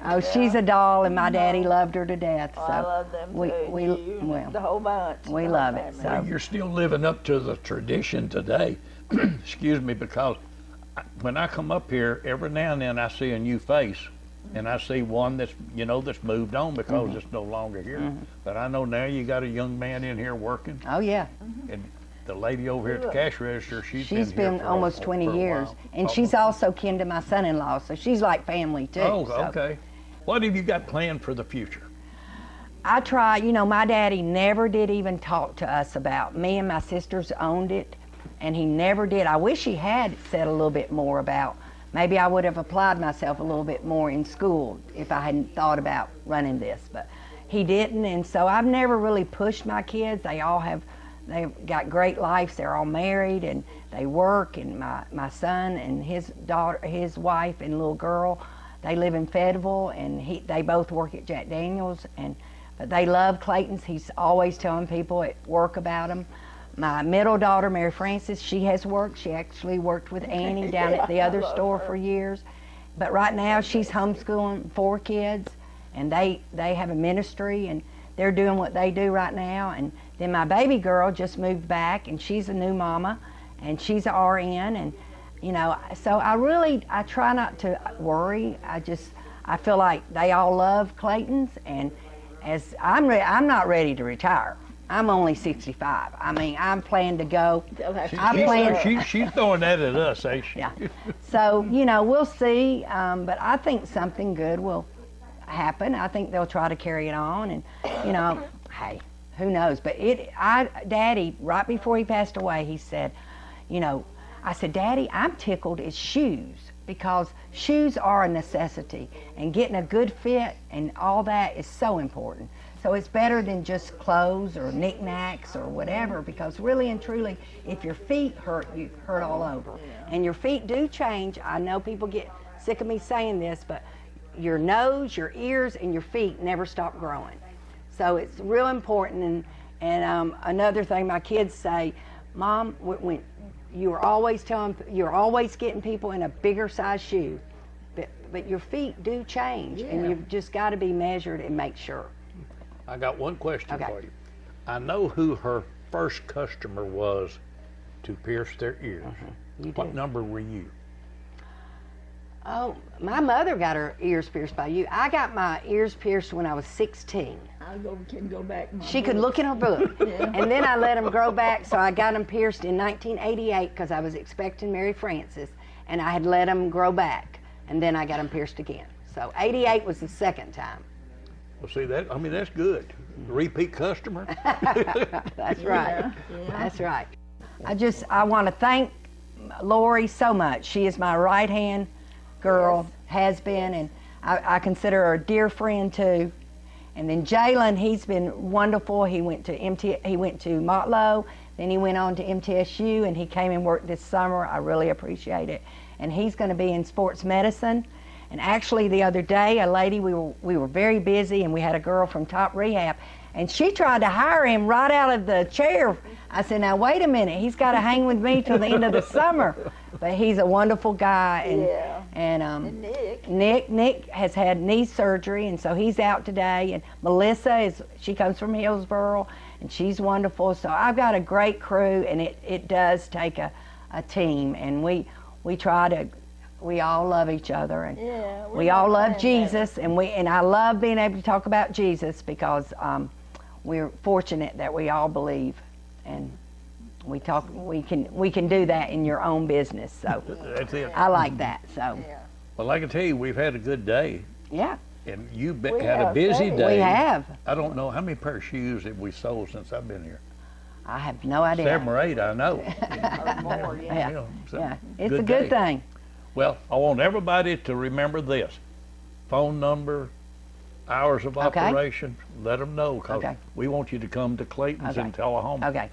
Speaker 8: Oh, she's a doll, and my daddy loved her to death. So
Speaker 28: I love them too.
Speaker 8: Well,
Speaker 28: The whole bunch.
Speaker 8: we love it. So
Speaker 2: You're still living up to the tradition today. Excuse me, because when I come up here, every now and then I see a new face. And I see one that's, you know, that's moved on because it's no longer here. But I know now you got a young man in here working.
Speaker 8: Oh, yeah.
Speaker 2: And the lady over here at the cash register, she's
Speaker 8: been
Speaker 2: here for
Speaker 8: almost 20
Speaker 2: for a
Speaker 8: years.
Speaker 2: while.
Speaker 8: And she's also kin to my son-in-law, so she's like family too.
Speaker 2: Oh,
Speaker 8: so.
Speaker 2: okay. What have you got planned for the future?
Speaker 8: I try, you know, my daddy never did even talk to us about, me and my sisters owned it, and he never did. I wish he had said a little bit more about, maybe I would have applied myself a little bit more in school if I hadn't thought about running this, but he didn't, and so I've never really pushed my kids. They've got great lives. They're all married and they work, and my son and his daughter, his wife and little girl, they live in Fayetteville, and they both work at Jack Daniels, but they love Clayton's. He's always telling people at work about them. My middle daughter, Mary Frances, she has worked. She actually worked with Annie down at the other store for years. But right now she's homeschooling 4 kids, and they have a ministry, and they're doing what they do right now. And then my baby girl just moved back, and she's a new mama, and she's an RN, and you know, so I try not to worry. I feel like they all love Clayton's, and as I'm not ready to retire. I'm only 65. I mean, I'm planning to go.
Speaker 2: She's throwing that at us, ain't she?
Speaker 8: Yeah. So, you know, we'll see. But I think something good will happen. I think they'll try to carry it on. And, you know, hey, who knows? But Daddy, right before he passed away, he said, you know, I said, Daddy, I'm tickled at shoes, because shoes are a necessity. And getting a good fit and all that is so important. So it's better than just clothes or knickknacks or whatever, because really and truly, if your feet hurt, you hurt all over. And your feet do change. I know people get sick of me saying this, but your nose, your ears, and your feet never stop growing. So it's real important. And another thing my kids say, Mom, when you're always getting people in a bigger size shoe, but your feet do change, and you've just got to be measured and make sure.
Speaker 2: I got one question for you. I know who her first customer was to pierce their ears. What number were you?
Speaker 8: Oh, my mother got her ears pierced by you. I got my ears pierced when I was 16.
Speaker 28: I can go back.
Speaker 8: She could look in her book. And then I let them grow back, so I got them pierced in 1988 because I was expecting Mary Frances, and I had let them grow back, and then I got them pierced again. So 88 was the second time.
Speaker 2: Well, see, that's good. Repeat customer.
Speaker 8: That's right. That's right. I want to thank Lori so much. She is my right-hand girl, has been, and I consider her a dear friend too. And then Jalen, he's been wonderful. He went to Motlow, then he went on to MTSU, and he came and worked this summer. I really appreciate it. And he's going to be in sports medicine. And actually the other day, a lady, we were very busy, and we had a girl from Top Rehab, and she tried to hire him right out of the chair. I said, now wait a minute, he's got to hang with me till the end of the summer. But he's a wonderful guy. And Nick has had knee surgery, and so he's out today. And Melissa she comes from Hillsboro, and she's wonderful. So I've got a great crew, and it does take a team, and we try to. We all love each other, and we all love Jesus, and I love being able to talk about Jesus, because we're fortunate that we all believe, and we can do that in your own business. So
Speaker 2: that's it.
Speaker 8: I like that. So
Speaker 2: well, I can tell you, we've had a good day.
Speaker 8: Yeah.
Speaker 2: And you've had a busy day.
Speaker 8: We have.
Speaker 2: I don't know how many pair of shoes have we sold since I've been here.
Speaker 8: I have no idea.
Speaker 2: 7 or 8, I know.
Speaker 28: Or more,
Speaker 8: yeah. It's a good thing.
Speaker 2: Well, I want everybody to remember this. Phone number, hours of operation, let them know, because we want you to come to Clayton's in Tullahoma.
Speaker 8: Okay.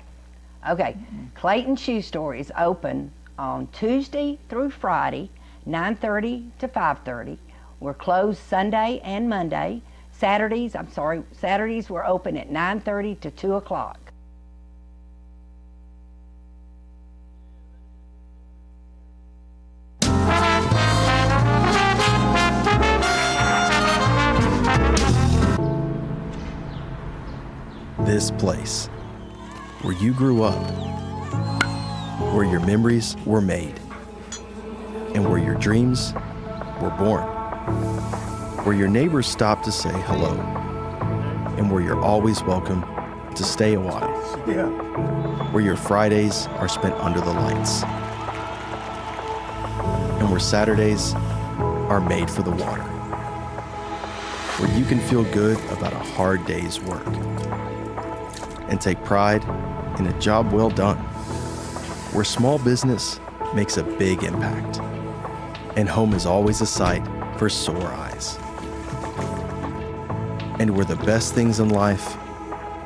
Speaker 8: Okay, Clayton Shoe Store is open on Tuesday through Friday, 9:30 to 5:30. We're closed Sunday and Monday. Saturdays we're open at 9:30 to 2 o'clock.
Speaker 9: This place, where you grew up, where your memories were made, and where your dreams were born, where your neighbors stop to say hello, and where you're always welcome to stay a while, where your Fridays are spent under the lights, and where Saturdays are made for the water, where you can feel good about a hard day's work and take pride in a job well done, where small business makes a big impact, and home is always a sight for sore eyes. And where the best things in life,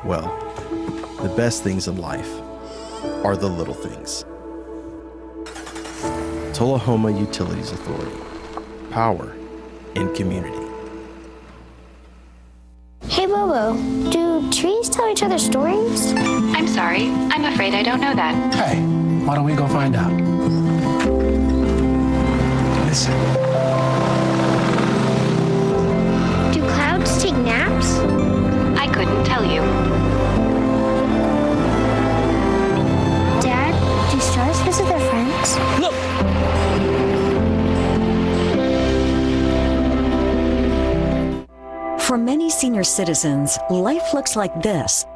Speaker 9: well, the best things in life are the little things. Tullahoma Utilities Authority, power in community.
Speaker 6: Hey, Bobo, do trees tell each other stories?
Speaker 10: I'm sorry. I'm afraid I don't know that.
Speaker 11: Hey, why don't we go find out? Listen.
Speaker 6: Do clouds take naps?
Speaker 10: I couldn't tell you.
Speaker 6: Dad, do stars visit their friends?
Speaker 11: Look!
Speaker 7: For many senior citizens, life looks like this,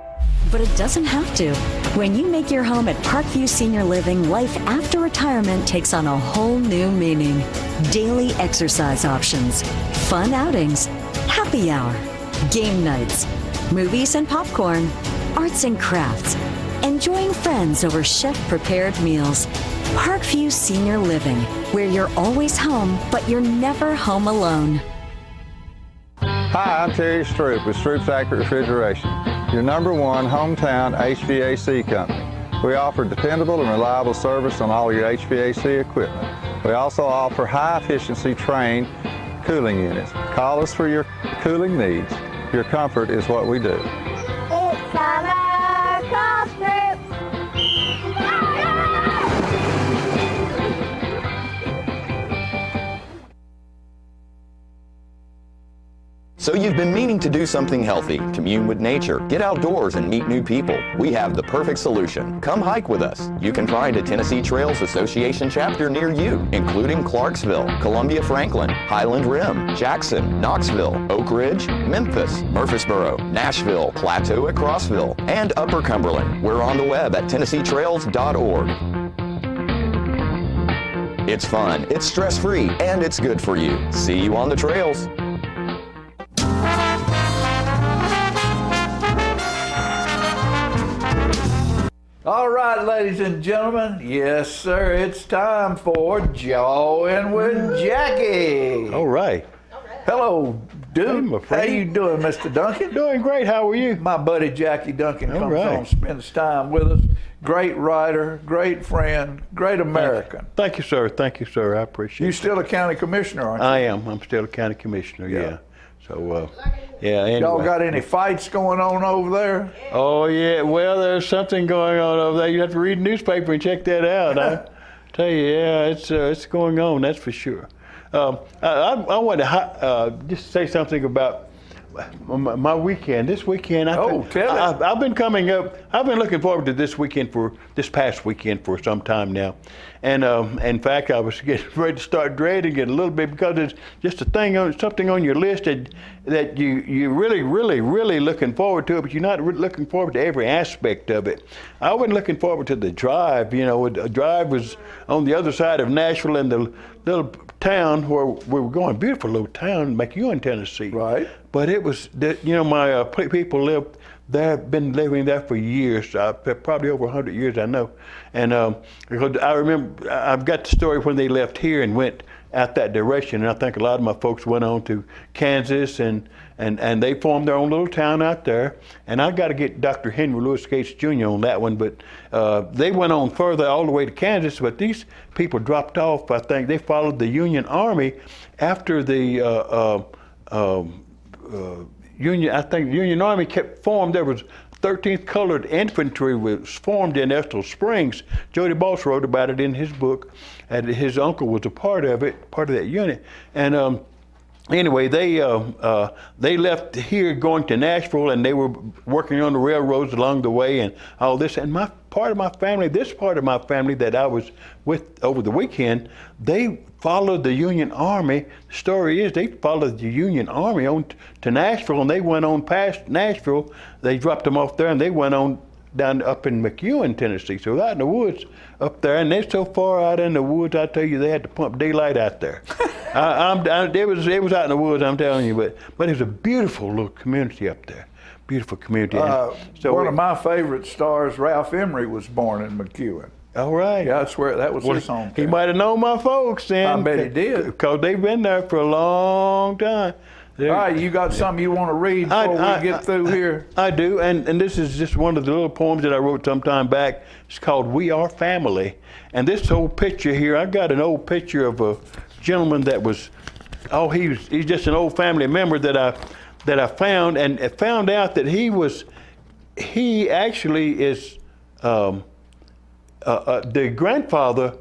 Speaker 7: but it doesn't have to. When you make your home at Parkview Senior Living, life after retirement takes on a whole new meaning. Daily exercise options, fun outings, happy hour, game nights, movies and popcorn, arts and crafts, enjoying friends over chef-prepared meals. Parkview Senior Living, where you're always home, but you're never home alone.
Speaker 12: Hi, I'm Terry Stroop with Stroop's Accurate Refrigeration, your #1 hometown HVAC company. We offer dependable and reliable service on all your HVAC equipment. We also offer high-efficiency trained cooling units. Call us for your cooling needs. Your comfort is what we do.
Speaker 6: It's summer, call Stroop.
Speaker 13: So you've been meaning to do something healthy, commune with nature, get outdoors and meet new people. We have the perfect solution. Come hike with us. You can find a Tennessee Trails Association chapter near you, including Clarksville, Columbia Franklin, Highland Rim, Jackson, Knoxville, Oak Ridge, Memphis, Murfreesboro, Nashville, Plateau at Crossville, and Upper Cumberland. We're on the web at TennesseeTrails.org. It's fun, it's stress-free, and it's good for you. See you on the trails.
Speaker 1: All right, ladies and gentlemen. Yes, sir. It's time for Jawing with Jackie.
Speaker 15: All right.
Speaker 1: Hello, dude.
Speaker 15: Hey,
Speaker 1: how you doing, Mr. Duncan?
Speaker 15: Doing great. How are you?
Speaker 1: My buddy Jackie Duncan comes
Speaker 15: right.
Speaker 1: on, spends time with us. Great writer, great friend, great American.
Speaker 15: Thank you, sir. Thank you, sir. I appreciate it.
Speaker 1: You still a county commissioner, aren't you?
Speaker 15: I am. I'm still a county commissioner, yeah. So, yeah, anyway.
Speaker 1: Y'all got any fights going on over there?
Speaker 15: Oh, yeah. Well, there's something going on over there. You have to read the newspaper and check that out. I tell you, yeah, it's going on, that's for sure. I want to just say something about my weekend. This weekend,
Speaker 1: tell it.
Speaker 15: I've been coming up. I've been looking forward to this past weekend for some time now, and in fact, I was getting ready to start dreading it a little bit because it's just something on your list that you really looking forward to it, but you're not looking forward to every aspect of it. I wasn't looking forward to the drive. You know, the drive was on the other side of Nashville in the little town where we were going, beautiful little town, McEwen, Tennessee. Right. But it was, my people lived there, been living there for years, probably over 100 years, I know. And because I remember, I've got the story when they left here and went out that direction. And I think a lot of my folks went on to Kansas and they formed their own little town out there. And I got to get Dr. Henry Louis Gates Jr. on that one, but they went on further all the way to Kansas, but these people dropped off. I think they followed the Union Army after the Union Army kept formed. There was 13th Colored Infantry was formed in Estill Springs. Jody Boss wrote about it in his book, and his uncle was a part of it, part of that unit. And anyway, they left here going to Nashville, and they were working on the railroads along the way and all this. And this part of my family that I was with over the weekend, they followed the Union Army. The story is they followed the Union Army on to Nashville, and they went on past Nashville. They dropped them off there, and they went on down up in McEwen, Tennessee. So out in the woods up there, and they're so far out in the woods, I tell you, they had to pump daylight out there. It was out in the woods, I'm telling you, but it was a beautiful little community up there. Beautiful community.
Speaker 1: One of my favorite stars, Ralph Emery, was born in McEwen.
Speaker 15: All right.
Speaker 1: Yeah, that was his home.
Speaker 15: He might have known my folks then.
Speaker 1: I bet he did.
Speaker 15: Because they've been there for a long time.
Speaker 1: All right, you got something you want to read before we get through here?
Speaker 15: I do, and this is just one of the little poems that I wrote some time back. It's called We Are Family. And this old picture here, I got an old picture of a gentleman that was, he's just an old family member that I found, and found out that he actually is the grandfather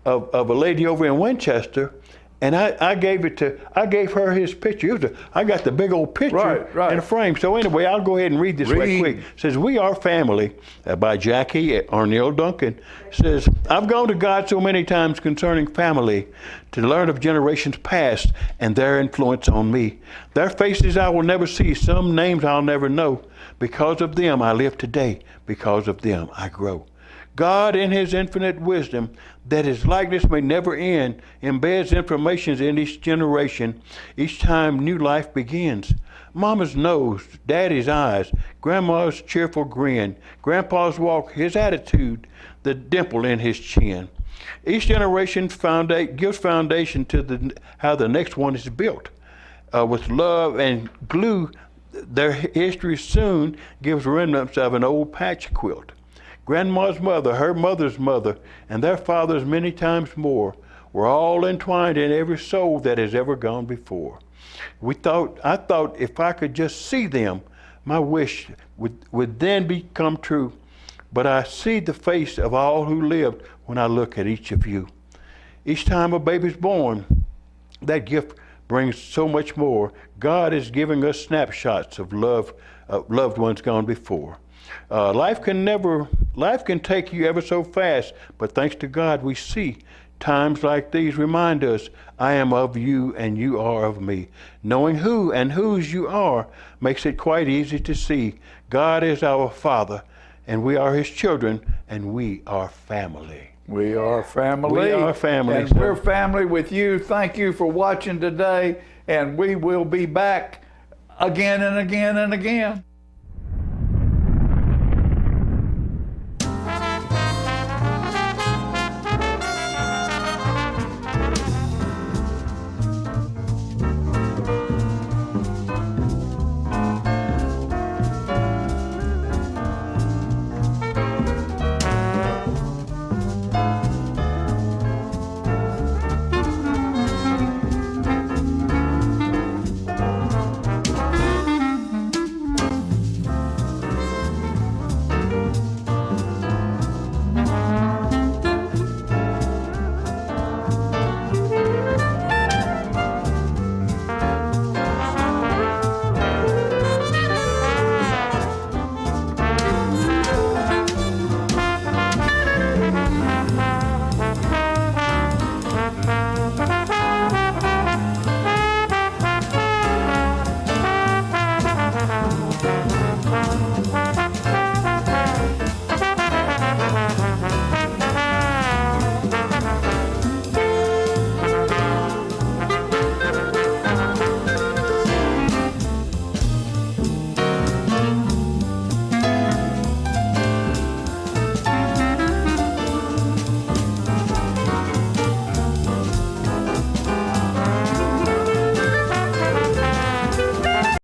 Speaker 15: of a lady over in Winchester. And I gave her his picture. I got the big old picture in a frame. So anyway, I'll go ahead and read this right quick. It says, We Are Family by Jackie Arnell Duncan. It says, I've gone to God so many times concerning family to learn of generations past and their influence on me. Their faces I will never see, some names I'll never know. Because of them I live today. Because of them I grow. God, in his infinite wisdom, that his likeness may never end, embeds information in each generation, each time new life begins. Mama's nose, daddy's eyes, grandma's cheerful grin, grandpa's walk, his attitude, the dimple in his chin. Each generation gives foundation to how the next one is built. With love and glue, their history soon gives remnants of an old patch quilt. Grandma's mother, her mother's mother, and their fathers many times more were all entwined in every soul that has ever gone before. I thought if I could just see them, my wish would then become true. But I see the face of all who lived when I look at each of you. Each time a baby's born, that gift brings so much more. God is giving us snapshots of loved ones gone before. Life can take you ever so fast, but thanks to God we see. Times like these remind us, I am of you and you are of me. Knowing who and whose you are makes it quite easy to see. God is our Father, and we are his children, and we are family.
Speaker 1: We are family.
Speaker 15: We are family.
Speaker 1: And we're family with you. Thank you for watching today, and we will be back again and again and again.